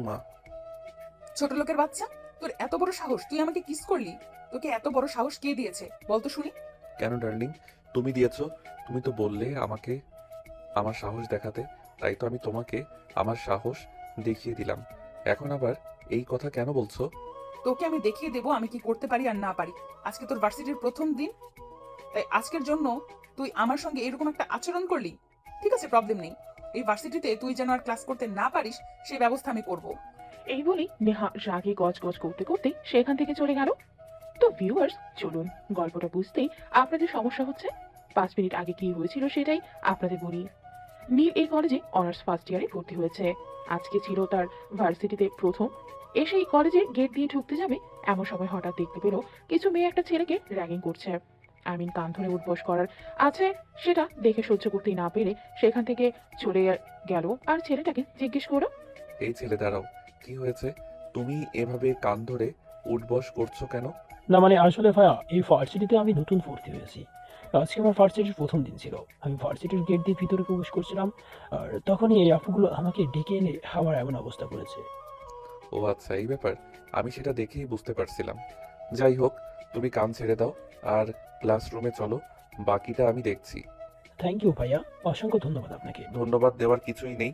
মা। ছোট লোকের বাচ্চা, তোর এত বড় সাহস, তুই আমাকে কিস করলি? তোকে এত বড় সাহস কে দিয়েছে বলতো শুনি? কেন ডার্লিং, তুমি দিয়েছো? তুমি তো বললে আমাকে আমার সাহস দেখাতে, তাই তো আমি তোমাকে আমার সাহস দেখিয়ে দিলাম। এখন আবার এই কথা কেন বলছো? তোকে আমি দেখিয়ে দেবো আমি কি করতে পারি আর না পারি। আজকে তোর ভার্সিটির প্রথম দিন, তাই আজকের জন্য তুই আমার সঙ্গে এরকম একটা আচরণ করলি। ঠিক আছে, প্রবলেম নেই। এই ভার্সিটিতে তুই যেন আর ক্লাস করতে না পারিস সেই ব্যবস্থা আমি করব। এই বলেই নেহা রাগে গজগজ করতে করতে সেখান থেকে চলে গেল। তো ভিউয়ার্স, চলুন গল্পটা বুঝতেই আপনাদের সমস্যা হচ্ছে। 5 মিনিট আগে কি হয়েছিল সেটাই আপনাদের বলি। নীল এই কলেজে অনার্স ফার্স্ট ইয়ারে ভর্তি হয়েছে। আজকে ছিল তার ভার্সিটিতে প্রথম। এসেই কলেজের গেট দিয়ে ঢুকতে যাবে এমন সময় হঠাৎ দেখতে পেল কিছু মেয়ে একটা ছেলেকে র্যাগিং করছে। আমিন কান ধরে উঠবস করার আছে, সেটা দেখে সহ্য করতেই না পেরে সেখান থেকে চলে গেল আর ছেলেটাকে জিজ্ঞেস করলো। এই ছেলে দাঁড়াও, কি হয়েছে? তুমি এভাবে কান ধরে উঠবস করছো কেন? না মানে আসলে ভাইয়া, এই ভার্সিটিতে আমি নতুন ভর্তি হয়েছি। আজকে আমার ভার্সিটির প্রথম দিন ছিল। আমি ভার্সিটির গেট দিয়ে ভিতরে প্রবেশ করছিলাম, আর তখনই এই আপুগুলো আমাকে ডেকে এনে আমার এমন অবস্থা করেছে। ও আচ্ছা, এই ব্যাপার। আমি সেটা দেখেই বুঝতে পারছিলাম। যাই হোক, তুমি কান ছেড়ে দাও আর ক্লাসরুমে চলো, বাকিটা আমি দেখছি। থ্যাংক ইউ ভাইয়া, অসংখ্য ধন্যবাদ আপনাকে। ধন্যবাদ দেওয়ার কিছুই নেই,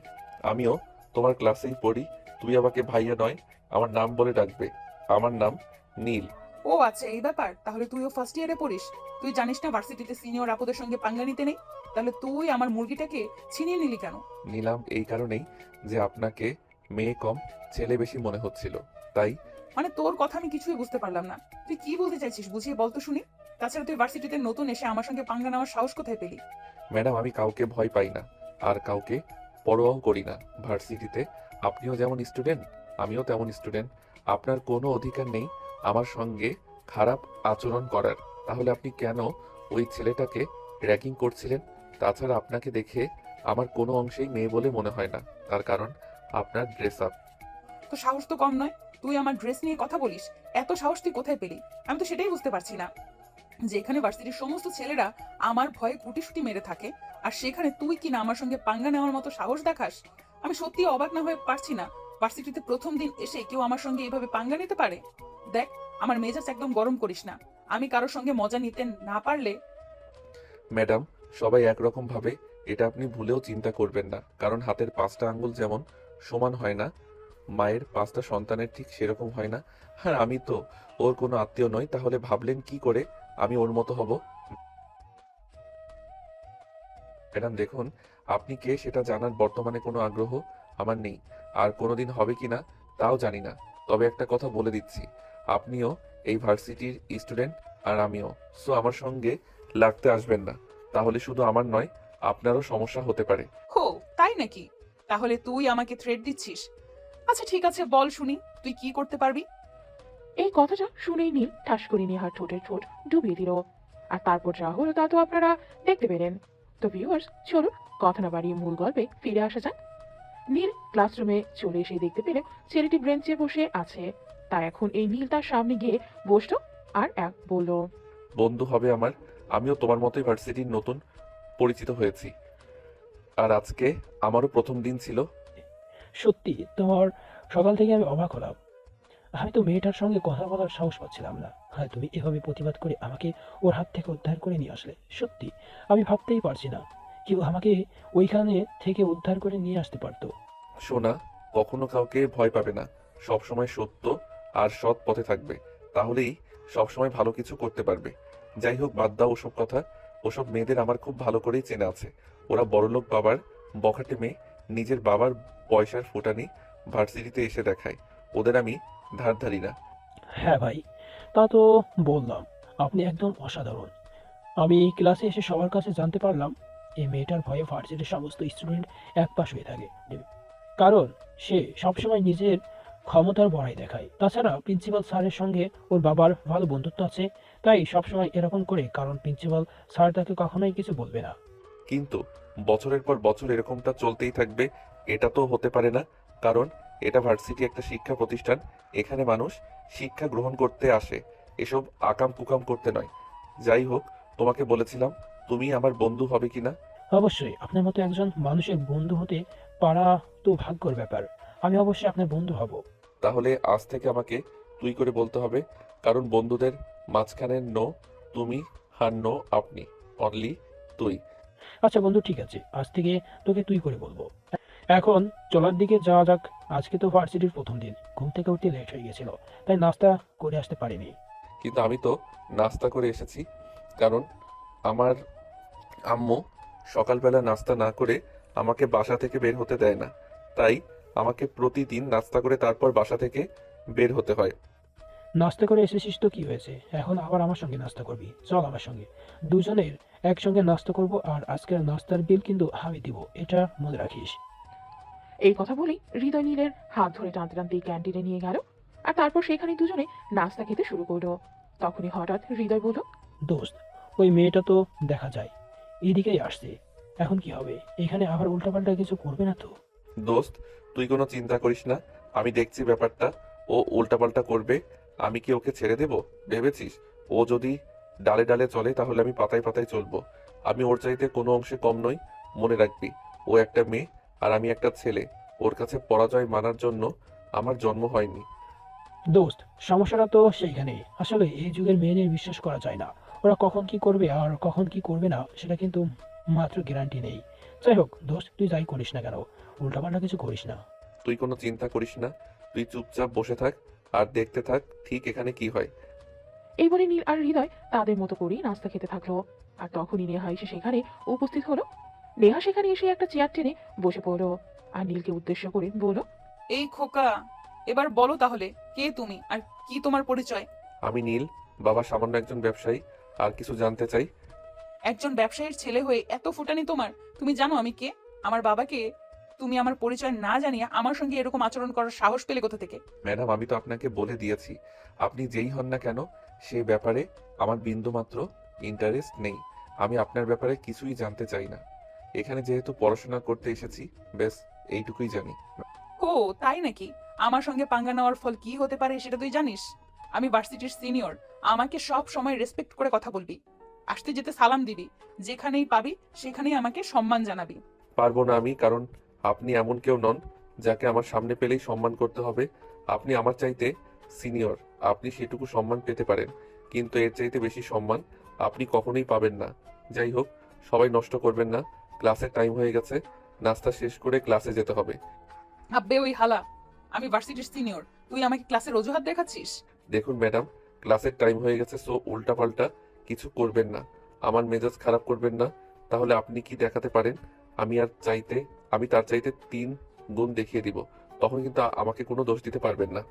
আমিও তোমার ক্লাসেই পড়ি। তুমি আমাকে ভাইয়া নয়, আমার নাম বলে ডাকবে। আমার নাম নীল। ও আচ্ছা, এই ব্যাপার। তাহলে তুইও ফার্স্ট ইয়ারে পড়িস? তুই জানিস না ভার্সিটিতে সিনিয়র আপুদের সঙ্গে পাঙ্গা নিতে নেই? তাহলে তুই আমার মুরগিটাকে ছিনিয়ে নিলি কেন? নিলাম এই কারণেই যে আপনাকে মেয়ে কম ছেলে বেশি মনে হচ্ছিল, তাই। মানে তোর কথা আমি কিছুই বুঝতে পারলাম না। তুই কি বলতে চাইছিস বুঝিয়ে বলতো শুনি। তাছাড়া তুই ভার্সিটিতে নতুন এসে আমার সঙ্গে পাঙ্গা নেওয়ার সাহস কোথায় পেলি? ম্যাডাম, আমি কাউকে ভয় পাই না আর কাউকে পরোয়াও করি না। ভার্সিটিতে আপনিও যেমন স্টুডেন্ট, আমিও তেমন স্টুডেন্ট। আপনার কোনো অধিকার নেই আমার সঙ্গে খারাপ আচরণ করার। তাহলে আপনি কেন ওই ছেলেটাকে র্যাগিং করছিলেন? তাছাড়া আপনাকে দেখে আমার কোনো অংশেই মেয়ে বলে মনে হয় না, তার কারণ আপনার ড্রেস আপ। তো সাহস তো কম নয়, তুই আমার ড্রেস নিয়ে কথা বলিস। এত সাহস তুই কোথায় পেলি? আমি তো সেটাই বুঝতে পারছি না, যে এখানে ভার্সিটির সমস্ত ছেলেরা আমার ভয়ে গুটিসুটি মেরে থাকে, আর সেখানে তুই কিনা আমার সঙ্গে পাঙ্গা নেওয়ার মতো সাহস দেখাস। আমি সত্যি অবাক না হয়ে পারছি না। ভার্সিটিতে প্রথম দিন এসে কেউ আমার সঙ্গে এইভাবে পাঙ্গা নিতে পারে? দেখ, আমার মেজাজ একদম গরম করিস না। আমি কারোর সঙ্গে মজা নিতে না পারলে। ম্যাডাম, সবাই একরকম ভাবে, এটা আপনি ভুলেও চিন্তা করবেন না। কারণ হাতের 5টা আঙ্গুল যেমন সমান হয় না, মায়ের 5টা সন্তানের ঠিক সেরকম হয় না। আর আমি তো ওর কোনো আত্মীয় নই, তাহলে ভাবলেন কি করে আমি ওর মতো হব? ম্যাডাম দেখুন, আপনি কে সেটা জানার বর্তমানে কোনো আগ্রহ আমার নেই, আর কোনোদিন হবে কিনা তাও জানি না। তবে একটা কথা বলে দিচ্ছি, আপনিও এই ভার্সিটির স্টুডেন্ট আর আমিও। সো আমার সঙ্গে লাগতে আসবেন না, তাহলে শুধু আমার নয়, আপনারও সমস্যা হতে পারে। হো, তাই নাকি? তাহলে তুই আমাকে থ্রেট দিচ্ছিস? আচ্ছা ঠিক আছে, বল শুনি তুই কি করতে পারবি। এই কথাটা শুনেই নীল ঠাস করে নেহার ঠোঁটের ঠোঁট ডুবিয়ে দিল। আর তারপর যা হলো তা তো আপনারা দেখতে পেলেন। তো ভিউয়ার্স, চলুন কথা না বাড়িয়ে মূল গল্পে ফিরে আসা যাক। নীল ক্লাসরুমে চলে এসে দেখতে পেল ছেলেটি বেঞ্চে বসে আছে। তাই এখন এই নীল তার সামনে গিয়ে বসলো আর এক বলল। বন্ধু হবে আমার। আমিও তোমার মতোই ভার্সিটির নতুন পরিচিত হয়েছি, আর আজকে আমারও প্রথম দিন ছিল। সত্যি তোমার, সকাল থেকে আমি অবাক হলাম। আমি তো মেয়েটার সঙ্গে কথা বলার সাহস পাচ্ছিলাম না, আর তুমি এভাবে প্রতিবাদ করে আমাকে ওর হাত থেকে উদ্ধার করে নিয়ে আসলে। সত্যি আমি ভাবতেই পারছি না কেউ আমাকে ওইখানে থেকে উদ্ধার করে নিয়ে আসতে পারতো। সোনা, কখনো কাউকে ভয় পাবে না। সব সময় সত্য আর সৎ পথে থাকবে, তাহলেই সব সময় ভালো কিছু করতে পারবে। যাই হোক, বাদ দাও ওসব কথা। ওসব মেয়েদের আমার খুব ভালো করেই চেনা আছে। ওরা বড়লোক বাবার বখাটে মেয়ে, নিজের বাবার পয়সার ফুটানি ভার্সিটিতে এসে দেখায়। ওদের আমি ধার ধারি না। হ্যাঁ ভাই, তা তো বললাম, আপনি একদম অসাধারণ। আমি এই ক্লাসে এসে সবার কাছে জানতে পারলাম এই মেয়েটার ভয়ে ভার্সিটির সমস্ত স্টুডেন্ট একপাশ হয়ে থাকে। কারণ সে সবসময় নিজের ক্ষমতার বড়াই দেখায়। তাছাড়া প্রিন্সিপাল স্যারের সঙ্গে ওর বাবার ভালো বন্ধুত্ব আছে, তাই সবসময় এরকম করে, কারণ প্রিন্সিপাল স্যার তাকে কখনোই কিছু বলবে না। কিন্তু বছরের পর বছর এরকমটা চলতেই থাকবে, এটা তো হতে পারে না। কারণ এটা ভার্সিটি একটা শিক্ষা প্রতিষ্ঠান, এখানে মানুষ শিক্ষা গ্রহণ করতে আসে, এসব আকাম কুকাম করতে নয়। যাই হোক, তোমাকে বলেছিলাম তুমি আমার বন্ধু হবে কিনা। অবশ্যই আপনার মতো একজন মানুষের বন্ধু হতে পারা তো ভাগ্যর ব্যাপার। আমি অবশ্যই আপনার বন্ধু হব। তাহলে আজ থেকে আমাকে তুই করে বলতে হবে, কারণ বন্ধুদের মাঝখানে নো তুমি আর নো আপনি, অনলি তুই। আচ্ছা বন্ধু, ঠিক আছে, আজ থেকে তোকে তুই করে বলবো। এখন চলার দিকে যাওয়া যাক। আজকে তো ভার্সিটির প্রথম দিন, ঘুম থেকে উঠতে লেট হয়ে গেছিল, তাই নাস্তা করে আসতে পারিনি। কিন্তু আমি তো নাস্তা করে এসেছি, কারণ আমার আম্মু সকালবেলা নাস্তা না করে আমাকে বাসা থেকে বের হতে দেয় না। তাই আমাকে প্রতিদিন নাস্তা করে তারপর বাসা থেকে বের হতে হয়। নাস্তা করে এসেছিস তো কি হয়েছে, এখন আবার আমার সঙ্গে নাস্তা করবি? চল আমার সঙ্গে, দুজনের একসঙ্গে নাস্তা করব, আর আজকের নাস্তার বিল কিন্তু আমি দিব, এটা মনে রাখিস। এই কথা বলেই হৃদয় নীলের হাত ধরে টানতে টানতে ক্যান্টিনে নিয়ে গেল, আর তারপর সেখানে দুজনে নাস্তা খেতে শুরু করলো। তখনই হঠাৎ হৃদয় বলল, দোস্ত, ওই মেয়েটা তো দেখা যায় এদিকেই আসছে, এখন কি হবে? এখানে আবার উল্টাপাল্টা কিছু করবে না তো? দোস্ত, তুই কোনো চিন্তা করিস না, আমি দেখছি ব্যাপারটা। ও উল্টাপাল্টা করবে, আমি কি ওকে ছেড়ে দেব ভেবেছিস? ও যদি ডালে ডালে চলে তাহলে আমি পাতায় পাতায় চলবো। আমি ওর চাইতে কোনো অংশে কম নই, মনে রাখবি। ও একটা মেয়ে আর আমি একটা ছেলে। ওর কাছে পরাজয় মানার জন্য আমার জন্ম হয়নি। দোস্ত, সমস্যাটা তো সেইখানে। আসলে এই যুগের মেয়েদের বিশ্বাস করা যায় না, ওরা কখন কি করবে আর কখন কি করবে না সেটা কিন্তু মাত্র গ্যারান্টি নেই। যাই হোক দোস্ত, তুই যাই করিস না কেন, উল্টাপাল্টা কিছু করিস না। তুই কোনো চিন্তা করিস না, তুই চুপচাপ বসে থাক আর দেখতে থাক ঠিক এখানে কি হয়। এই বলে নীল আর হৃদয় তাদের মতো করেই নাস্তা খেতে থাকলো। আর তখনই নেহা এসে সেখানে উপস্থিত হলো। নেহা সেখানে এসে একটা চেয়ার টেনে বসে পড়লো, আর নীলকে উদ্দেশ্য করে বলল, এই খোকা, এবার বলো তাহলে কে তুমি আর কি তোমার পরিচয়? আমি নীল, বাবা সামান্য একজন ব্যবসায়ী। আর কিছু জানতে চাই? একজন ব্যবসায়ীর ছেলে হয়ে এত ফুটানি তোমার? তুমি জানো আমি কে? আমার বাবাকে তুমি আমার পরিচয় না জানিয়ে আমার সঙ্গে এরকম আচরণ করার সাহস পেলে কোথা থেকে? ম্যাডাম, আমি তো আপনাকে বলে দিয়েছি, আপনি যেই হন না কেন সে ব্যাপারে আমার বিন্দুমাত্র ইন্টারেস্ট নেই। আমি আপনার ব্যাপারে কিছুই জানতে চাই না। এখানে যেহেতু পড়াশোনা করতে এসেছি, ব্যাস এইটুকুই জানি। ও তাই নাকি? আমার সঙ্গে পাঙ্গা নেওয়ার ফল কি হতে পারে সেটা তুই জানিস? আমি ভার্সিটির সিনিয়র, আমাকে সব সময় রেসপেক্ট করে কথা বলবি, আসতে যেতে সালাম দিবি, যেখানেই পাবি সেখানেই আমাকে সম্মান জানাবি। পারবো না আমি, কারণ আপনি এমন কেউ নন যাকে আমার সামনে পেলেই সম্মান করতে হবে। আপনি আমার চাইতে সিনিয়র, আপনি সেটুকু সম্মান পেতে পারেন, কিন্তু এর চাইতে বেশি সম্মান আপনি কখনোই পাবেন না। যাই হোক, সবাই নষ্ট করবেন না, ক্লাসের টাইম হয়ে গেছে, নাস্তা শেষ করে ক্লাসে যেতে হবে। আব্বে ওই হালা, আমি ভার্সিটির সিনিয়র, তুই আমাকে ক্লাসের অজুহাত দেখাচ্ছিস? দেখুন ম্যাডাম, ক্লাসের টাইম হয়ে গেছে, সো উল্টাপাল্টা কিছু করবেন না, আমার মেজাজ খারাপ করবেন না। তাহলে আপনি কি দেখাতে পারেন? আমি আর চাইতে আমি তার চাইতে 3 গুণ দেখিয়ে দিব, তখন কিন্তু আমাকে কোনো দোষ দিতে পারবেন না।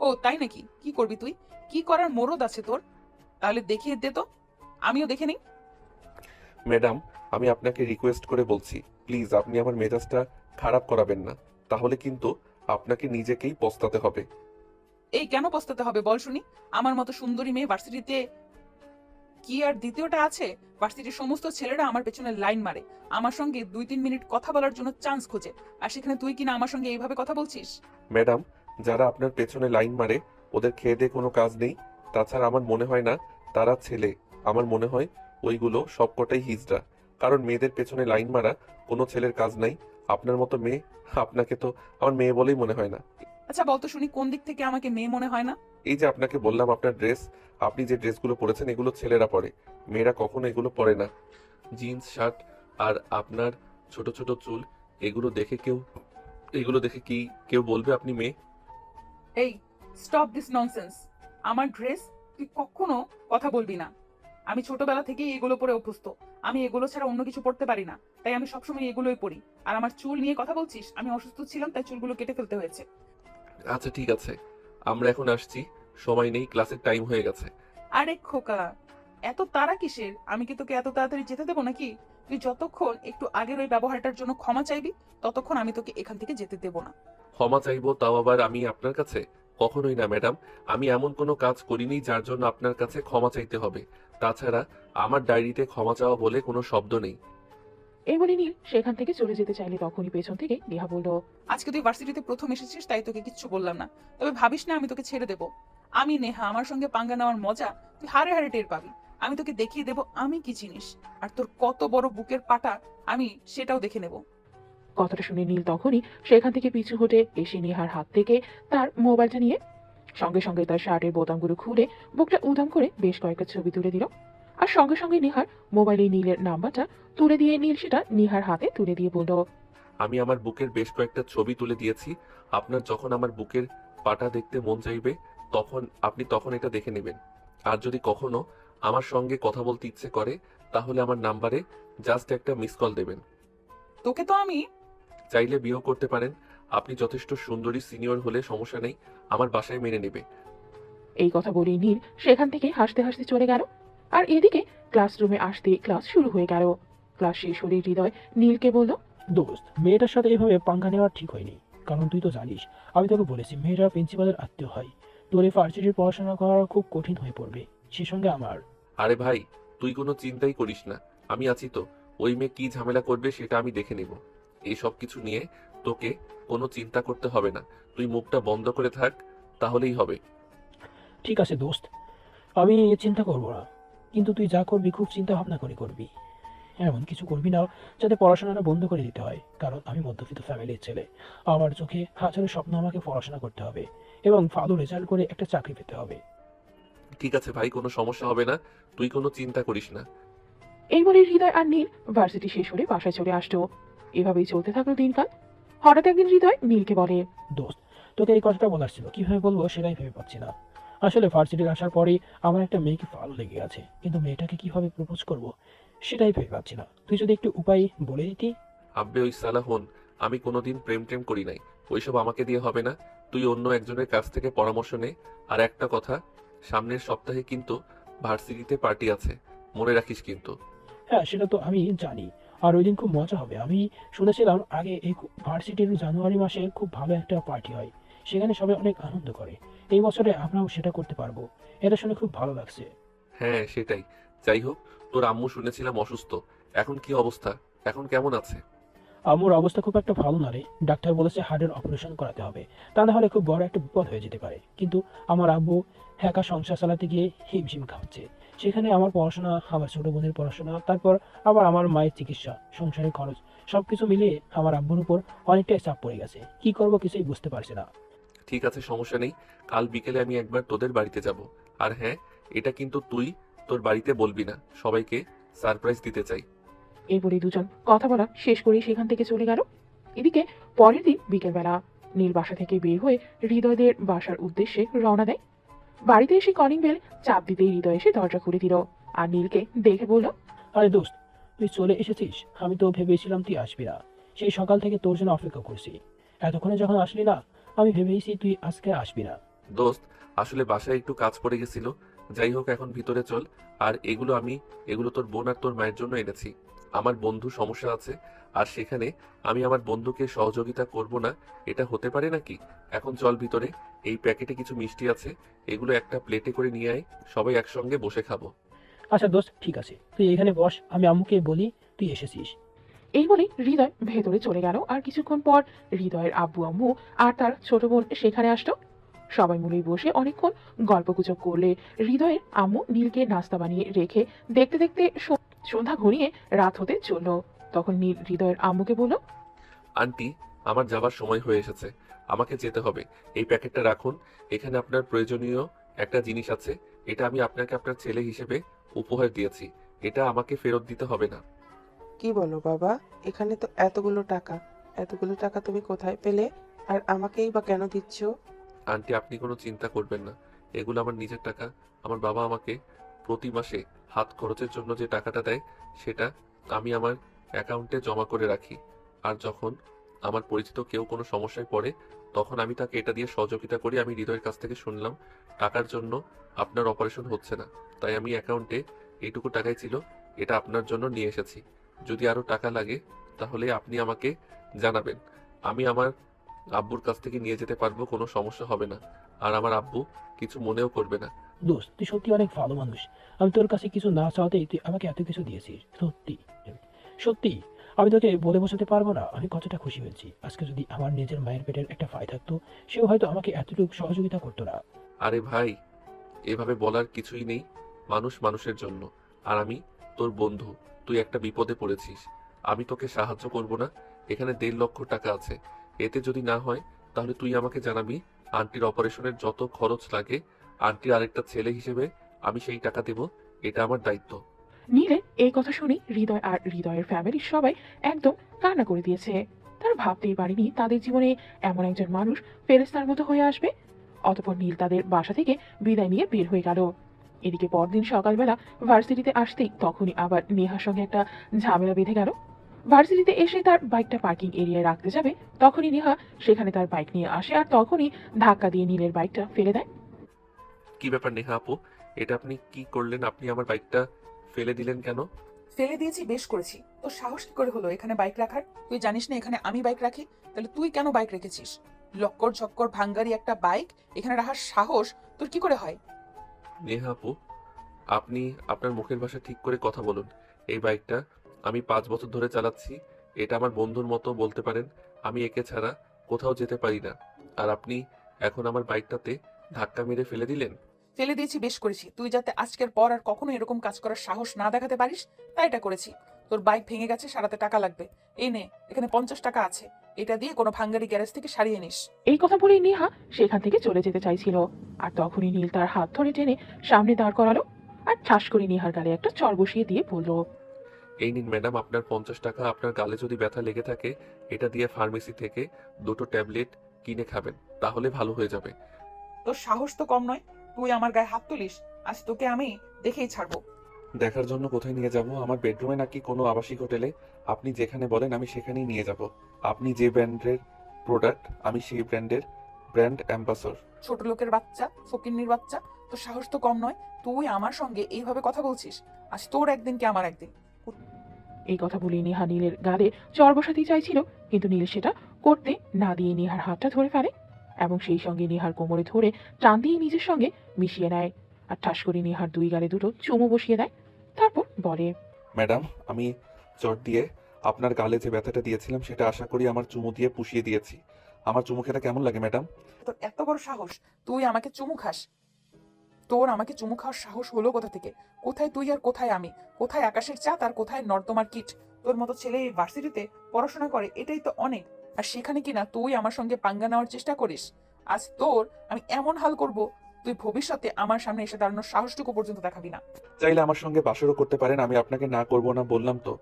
ও তাই নাকি? কি করবি তুই? কি করার মরদ আছে তোর? তাহলে দেখিয়ে দে তো, আমিও দেখে নিই। ম্যাডাম, আমি আপনাকে রিকোয়েস্ট করে বলছি, প্লিজ আপনি আমার মেজাজটা খারাপ করাবেন না, তাহলে কিন্তু আপনাকে নিজেকেই পস্তাতে হবে। এই কেন পস্তাতে হবে বল শুনি? আমার মতো সুন্দরী মেয়ে ভার্সিটিতে কি আর দ্বিতীয়টা আছে? ভার্সিটির সমস্ত ছেলেরা আমার পেছনে লাইন মারে, আমার সঙ্গে 2-3 মিনিট কথা বলার জন্য চান্স খোঁজে, আর সেখানে তুই কিনা আমার সঙ্গে এইভাবে কথা বলছিস? ম্যাডাম, যারা আপনার পেছনে লাইন মারে ওদের খেয়ে দেয়ে কোনো কাজ নেই। তাছাড়া আমার মনে হয় না তারা ছেলে, আমার মনে হয় ওইগুলো সবকটাই হিজড়া। কারণ মেয়েদের পেছনে লাইন মারা কোনো ছেলের কাজ নাই। আপনার মতো মেয়ে, আপনাকে তো আমার মেয়ে বলেই মনে হয় না। আচ্ছা বলতো শুনি, কোন দিক থেকে আমাকে মেয়ে মনে হয় না? এই যে আপনাকে বললাম আপনার ড্রেস, আপনি যে ড্রেসগুলো পরেছেন এগুলো ছেলেরা পরে, মেয়েরা কখনো এগুলো পরে না। জিন্স শার্ট আর আপনার ছোট ছোট চুল, এগুলো দেখে কি কেউ বলবে আপনি মেয়ে? এই স্টপ দিস ননসেন্স। আমার ড্রেস তুই কখনো কথা বলবি না। আমি ছোটবেলা থেকেই এগুলো পরে অভ্যস্ত, আমি এগুলো ছাড়া অন্য কিছু পড়তে পারি না, তাই আমি সবসময় এগুলোই পরি। আর আমার চুল নিয়ে কথা বলছিস? আমি অসুস্থ ছিলাম তাই চুলগুলো কেটে ফেলতে হয়েছে। আচ্ছা ঠিক আছে, আমরা এখন আসছি, সময় নেই, ক্লাসের টাইম হয়ে গেছে। আরে খোকা, এত তাড়া কিসের? আমি কি তোকে এত তাড়াতাড়ি যেতে দেবো নাকি? তুই যতক্ষণ একটু আগের ওই ব্যবহারটার জন্য ক্ষমা চাইবি ততক্ষণ আমি তোকে এখান থেকে যেতে দেবো না। ক্ষমা চাইবো তাও আবার আমি আপনার কাছে? কখনোই না ম্যাডাম, আমি এমন কোনো কাজ করিনি যার জন্য আপনার কাছে ক্ষমা চাইতে হবে। তাছাড়া আমার ডায়েরিতে ক্ষমা চাওয়া বলে কোনো শব্দ নেই। এই বলে নীল সেখান থেকে চলে যেতে চাইলে তখনই পেছন থেকে নেহা বলল, আজকে তুই ভার্সিটিতে প্রথম এসেছিস তাই তোকে কিচ্ছু বললাম না, তবে ভাবিস না আমি তোকে ছেড়ে দেবো। আমি নেহা, আমার সঙ্গে পাঙ্গা নেওয়ার মজা তুই হারে হারে টের পাবি। আমি তোকে দেখিয়ে দেবো আমি কি জিনিস, আর তোর কত বড় বুকের পাটা আমি সেটাও দেখে নেব। কথাটা শুনে নীল তখনই সেখান থেকে পিছু হটে এসে নেহার হাত থেকে তার মোবাইলটা নিয়ে সঙ্গে সঙ্গে তার শার্টের বোতামগুলো খুলে বুকটা উধাম করে বেশ কয়েকটা ছবি তুলে দিল। আর সঙ্গে সঙ্গে নেহার মোবাইলে নীলের নাম্বারটা তুলে দিয়ে নীল সেটা নেহার হাতে তুলে দিয়ে বলল, আমি আমার বুকের বেশ কয়েকটা ছবি তুলে দিয়েছি। আপনার যখন আমার বুকের পাটা দেখতে মন চাইবে আপনি তখন এটা দেখে নেবেন। আর যদি কখনো আমার সঙ্গে কথা বলতে ইচ্ছে করে তাহলে আমার নাম্বারে জাস্ট একটা মিস কল দেবেন। তোকে তো আমি চাইলে বিয়েও করতে পারেন। আপনি যথেষ্ট সুন্দরী সিনিয়র হলে সমস্যা নেই, আমার বাসায় মেনে নেবে। এই কথা বলেই নীল সেখান থেকে হাসতে হাসতে চলে গেল। আর এদিকে ক্লাসরুমে আসতে ক্লাস শুরু হয়ে গেল। ক্লাস শেষ হলে হৃদয় নীলকে বলল, দোস্ত, মেয়েটার সাথে এভাবে পাঙ্গা নেওয়া ঠিক হয়নি। কারণ তুই তো জানিস, আমি তোকে বলেছি মেয়েরা প্রিন্সিপালের আত্মীয় হয়। তোর এই ভার্সিটির পড়াশোনা করা খুব কঠিন হয়ে পড়বে, সে সঙ্গে আমার। আরে ভাই, তুই কোনো চিন্তাই করিস না, আমি আছি তো। ওই মেয়ে কি ঝামেলা করবে সেটা আমি দেখে নেব। এই সব কিছু নিয়ে তোকে কোনো চিন্তা করতে হবে না। তুই মুখটা বন্ধ করে থাক, তাহলেই হবে। ঠিক আছে দোস্ত, আমি চিন্তা করবো না। কিন্তু তুই যা করবি খুব চিন্তা ভাবনা করে করবি। এমন কিছু করবি না যাতে পড়াশোনাটা বন্ধ করে দিতে হয়। কারণ আমি মধ্যবিত্ত ফ্যামিলির ছেলে। আমার চোখে হাজারো স্বপ্ন, আমাকে পড়াশোনা করতে হবে এবং ভালো রেজাল্ট করে একটা চাকরি পেতে হবে। ঠিক আছে ভাই, কোনো সমস্যা হবে না, তুই কোনো চিন্তা করিস না। এই বলে হৃদয় আর নীল ভার্সিটি শেষ হলে বাসায় চলে আসতো। এভাবেই চলতে থাকলো দিনকাল। হঠাৎ একদিন হৃদয় নীলকে বলে, দোস্ত, তোকে এই কথাটা বলার ছিল, কিভাবে বলবো সেটাই ভেবে পাচ্ছি না। আসলে ভার্সিটির আসার পরেই আমার একটা মেয়েকে ভালো লেগে আছে, কিন্তু মেয়েটাকে কিভাবে প্রপোজ করব সেটাই ভেবে পাচ্ছি না। তুই যদি একটু উপায় বলে দিতি। আব্বে ওই সালা হন, আমি কোনোদিন প্রেম টেম করি নাই। ওইসব আমাকে দিয়ে হবে না। তুই অন্য একজনের কাছ থেকে পরামর্শ নে। আর একটা কথা, সামনের সপ্তাহে কিন্তু ভার্সিটিতে পার্টি আছে, মনে রাখিস কিন্তু। হ্যাঁ, সেটা তো আমি জানি। আর ওই দিন খুব মজা হবে। আমি শুনেছিলাম আগে এই ভার্সিটির জানুয়ারি মাসে খুব ভালো একটা পার্টি হয়, সেখানে সবাই অনেক আনন্দ করে। এই বছরে আমরাও সেটা করতে পারবো। এটা শুনে খুব ভালো লাগছে। হ্যাঁ সেটাই। যাই হোক, তোর আম্মু শুনেছিলাম অসুস্থ, এখন কি অবস্থা? এখন কেমন আছে? আম্মুর অবস্থা খুব একটা ভালো না রে। ডাক্তার বলেছে হার্টের অপারেশন করাতে হবে, তা না হলে খুব বড় একটা বিপদ হয়ে যেতে পারে। কিন্তু আমার আব্বু একা সংসার চালাতে গিয়ে হিমশিম খাচ্ছে। সেখানে আমার পড়াশোনা, আমার ছোট বোনের পড়াশোনা, তারপর আবার আমার মায়ের চিকিৎসা, সংসারের খরচ, সবকিছু মিলিয়ে আমার আব্বুর উপর অনেকটাই চাপ পড়ে গেছে। কি করব কিছুই বুঝতে পারছি না। ঠিক আছে, সমস্যা নেই। কাল বিকেলে আমি একবার তোদের বাড়িতে যাব। আর হ্যাঁ, এটা কিন্তু তুই তোর বাড়িতে বলবি না, সবাইকে সারপ্রাইজ দিতে চাই। এই বলে দুজন কথা বলা শেষ করেই সেখান থেকে চলে গেল। এদিকে পরের দিন বিকেলবেলা নীল বাসা থেকে বের হয়ে হৃদয়দের বাসার উদ্দেশ্যে রওনা দেয়। বাড়িতে এসে কলিং বেল চাপ দিতেই হৃদয় এসে দরজা খুলে দিল আর নীলকে দেখে বলল, আরে দোস্ত, তুই চলে এসেছিস? আমি তো ভেবেছিলাম তুই আসবি না। সেই সকাল থেকে তোর জন্য অপেক্ষা করছি। এতক্ষণে যখন আসলি না, আমি ভেবেছি তুই আজকে আসবি না। দোস্ত, আসলে বাসায় একটু কাজ পড়ে গেছিল। যাই হোক, এখন ভিতরে চল। আর এগুলো তোর বোন আর তোর মায়ের জন্য এনেছি। আমার বন্ধু সমস্যা আছে, আর সেখানে আমি আমার বন্ধুকে সহযোগিতা করব না, এটা হতে পারে নাকি? এখন চল ভিতরে। এই প্যাকেটে কিছু মিষ্টি আছে, এগুলো একটা প্লেটে করে নিয়ে আয়, সবাই একসঙ্গে বসে খাবো। আচ্ছা দোস্ত, ঠিক আছে, তুই এখানে বস, আমি আম্মুকে বলি তুই এসেছিস। এই বলে হৃদয় ভেতরে চলে গেল। আর কিছুক্ষণ পর হৃদয়ের আব্বু আম্মু আর তার ছোট বোন সেখানে আসলো। সবাই মিলে বসে অনেকক্ষণ গল্পগুজব করলে হৃদয়ের আম্মু নীলকে নাস্তা বানিয়ে রেখে দেখতে দেখতে সন্ধ্যা ঘনিয়ে রাত হতে চলল। তখন নীল হৃদয়ের আম্মুকে বলল, আন্টি, আমার যাবার সময় হয়ে এসেছে, আমাকে যেতে হবে। এই প্যাকেটটা রাখুন, এখানে আপনার প্রয়োজনীয় একটা জিনিস আছে। এটা আমি আপনাকে আপনার ছেলে হিসেবে উপহার দিয়েছি, এটা আমাকে ফেরত দিতে হবে না। কি বলো বাবা, এখানে তো এতগুলো টাকা তুমি কোথায় পেলে? আর আমাকেই বা কেন দিচ্ছ? আন্টি, আপনি কোনো চিন্তা করবেন না, এগুলো আমার নিজের টাকা। আমার বাবা আমাকে প্রতি মাসে হাত খরচের জন্য যে টাকাটা দেয়, সেটা আমি আমার অ্যাকাউন্টে জমা করে রাখি। আর যখন আমার পরিচিত কেউ কোনো সমস্যায় পড়ে, তখন আমি তাকে এটা দিয়ে সহযোগিতা করি। আমি হৃদয়ের কাছ থেকে শুনলাম টাকার জন্য আপনার অপারেশন হচ্ছে না, তাই আমি অ্যাকাউন্টে এইটুকু টাকাই ছিল, এটা আপনার জন্য নিয়ে এসেছি। যদি আরো টাকা লাগে তাহলে আপনি আমাকে জানাবেন, আমি আমার আব্বুর কাছ থেকে নিয়ে যেতে পারবো, কোনো সমস্যা হবে না। আর আমার আব্বু কিছু মনেও করবে না। দোস্ত, তুই সত্যি অনেক ভালো মানুষ। আমি তোর কাছে কিছু না চাওয়াতেই তুই আমাকে এত কিছু দিয়েছিস। সত্যি সত্যি আমি তোকে বলে বোঝাতে পারবো না আমি কতটা খুশি হয়েছি। আজকে যদি আমার নিজের মায়ের পেটের একটা ভাই থাকতো, সেও হয়তো আমাকে এতটুকু সহযোগিতা করতো না। আরে ভাই, এভাবে বলার কিছুই নেই, মানুষ মানুষের জন্য। আর আমি তোর বন্ধু, তুই একটা বিপদে পড়েছিস, আমি তোকে সাহায্য করব না এখানে 1.5 লক্ষ টাকা আছে। এতে যদি না হয় তাহলে তুই আমাকে জানাবি। আন্টির অপারেশনের যত খরচ লাগে আন্টির আরেকটা ছেলে হিসেবে আমি সেই টাকা দেব। এটা আমার দায়িত্ব। নীলের এই কথা শুনে হৃদয় আর হৃদয়ের ফ্যামিলির সবাই একদম কান্না করে দিয়েছে। তারা ভাবতেই পারেনি তাদের জীবনে এমন একজন মানুষ ফেরেশতার মতো হয়ে আসবে। অতঃপর নীল তাদের বাসা থেকে বিদায় নিয়ে বের হয়ে গেল। এদিকে পরদিন সকালবেলা ভার্সিটিতে আসতেই তখনই আবার নেহার সঙ্গে একটা ঝামেলা বেঁধে গেল। ভার্সিটিতে এসে তার বাইকটা পার্কিং এরিয়ায় রাখতে যাবে, তখনই নেহা সেখানে তার বাইক নিয়ে আসে আর তখনই ধাক্কা দিয়ে নীলের বাইকটা ফেলে দেয়। কি ব্যাপার নেহা আপু, এটা আপনি কি করলেন? আপনি আমার বাইকটা ফেলে দিলেন কেন? ফেলে দিয়েছি, বেশ করেছি। তোর সাহস কি করে হলো এখানে বাইক রাখার? তুই জানিস না এখানে আমি বাইক রাখি? তাহলে তুই কেন বাইক রেখেছিস? লক্কর ঝক্কর ভাঙ্গারি একটা বাইক এখানে রাখার সাহস তোর কি করে হয়? নেহা আপু, আপনি আপনার মুখের ভাষা ঠিক করে কথা বলুন। এই বাইকটা আমি 5 বছর ধরে চালাচ্ছি। এটা আমার বন্ধুর মতো বলতে পারেন। আমি একে ছাড়া কোথাও যেতে পারি না। আর আপনি এখন আমার বাইকটাতে ধাক্কা মেরে ফেলে দিলেন। ফেলে দিয়েছি, বেশ করেছি। তুই যাতে আজকের পর আর কখনো এরকম কাজ করার সাহস না দেখাতে পারিস, তাই এটা করেছি। তোর বাইক ভেঙে গেছে, সারাতে টাকা লাগবে। এই নে, এখানে 50 টাকা আছে। এটা দিয়ে কোনো ভাঙ্গারি গ্যারেজ থেকে সারিয়ে নিস। এই কথা বলেই নেহা সেখান থেকে চলে যেতে চাইছিল, আর তখনই নীল তার হাত ধরে টেনে সামনে দাঁড় করালো আর ঠাস করে নেহার গালে একটা চড় বসিয়ে দিয়ে বলল, এই নিন ম্যাডাম আপনার 50 টাকা। আপনার গালে যদি ব্যথা লেগে থাকে এটা দিয়ে ফার্মেসি থেকে 2টো ট্যাবলেট কিনে খাবেন, তাহলে ভালো হয়ে যাবে। তোর সাহস তো কম নয়, তুই আমার গায়ে হাত তুলিস। আজ তোকে আমি দেখেই ছাড়বো। দেখার জন্য কোথায় নিয়ে যাব? আমার বেডরুমে নাকি কোনো আবাসিক হোটেলে? আপনি যেখানে বলেন আমি সেখানেই নিয়ে যাব। আপনি যে ব্র্যান্ডের প্রোডাক্ট আমি সেই ব্র্যান্ডের ব্র্যান্ড অ্যাম্বাসডর। ছোট লোকের বাচ্চা, ফকিন্নির বাচ্চা, তোর সাহস তো কম নয়। তুই আমার সঙ্গে এইভাবে কথা বলছিস? আজ তোর একদিন কি আমার একদিন। এই কথা বলে নেহা নীলের গালে চড় বসাতে চাইছিল, কিন্তু নীল সেটা করতে না দিয়ে নেহার হাতটা ধরে ফেলে এবং সেই সঙ্গে নেহার কোমরে ধরে টান দিয়ে নিজের সঙ্গে মিশিয়ে নেয় আর ঠাস করে নেহার দুই গালে দুটো চুমু বসিয়ে দেয়। তারপর বলে, ম্যাডাম, আমি চট দিয়ে আপনার গালে যে ব্যথাটা দিয়েছিলাম সেটা আশা করি আমার চুমু দিয়ে পুষিয়ে দিয়েছি। আমার চুমু খেতে কেমন লাগে ম্যাডাম? তোর এত বড় সাহস, তুই আমাকে চুমু খাস? তোর আমাকে চুমু খাওয়ার সাহস হলো কোথা থেকে? কোথায় তুই আর কোথায় আমি? কোথায় আকাশের চাঁদ আর কোথায় নর্দমার কীট? তোর মতো ছেলে এই ভার্সিটিতে পড়াশোনা করে, এটাই তো অনেক। আর সেখানে কিনা তুই আমার সঙ্গে পাঙ্গা নেওয়ার চেষ্টা করিস। আজ তোর আমি এমন হাল করব, তুই ভবিষ্যতে আমার সামনে এসে দাঁড়ানোর সাহসটুকু পর্যন্ত দেখাবি না। চাইলে আমার সঙ্গে বাসরও করতে পারেন, আমি আপনাকে না করব না বললাম তো।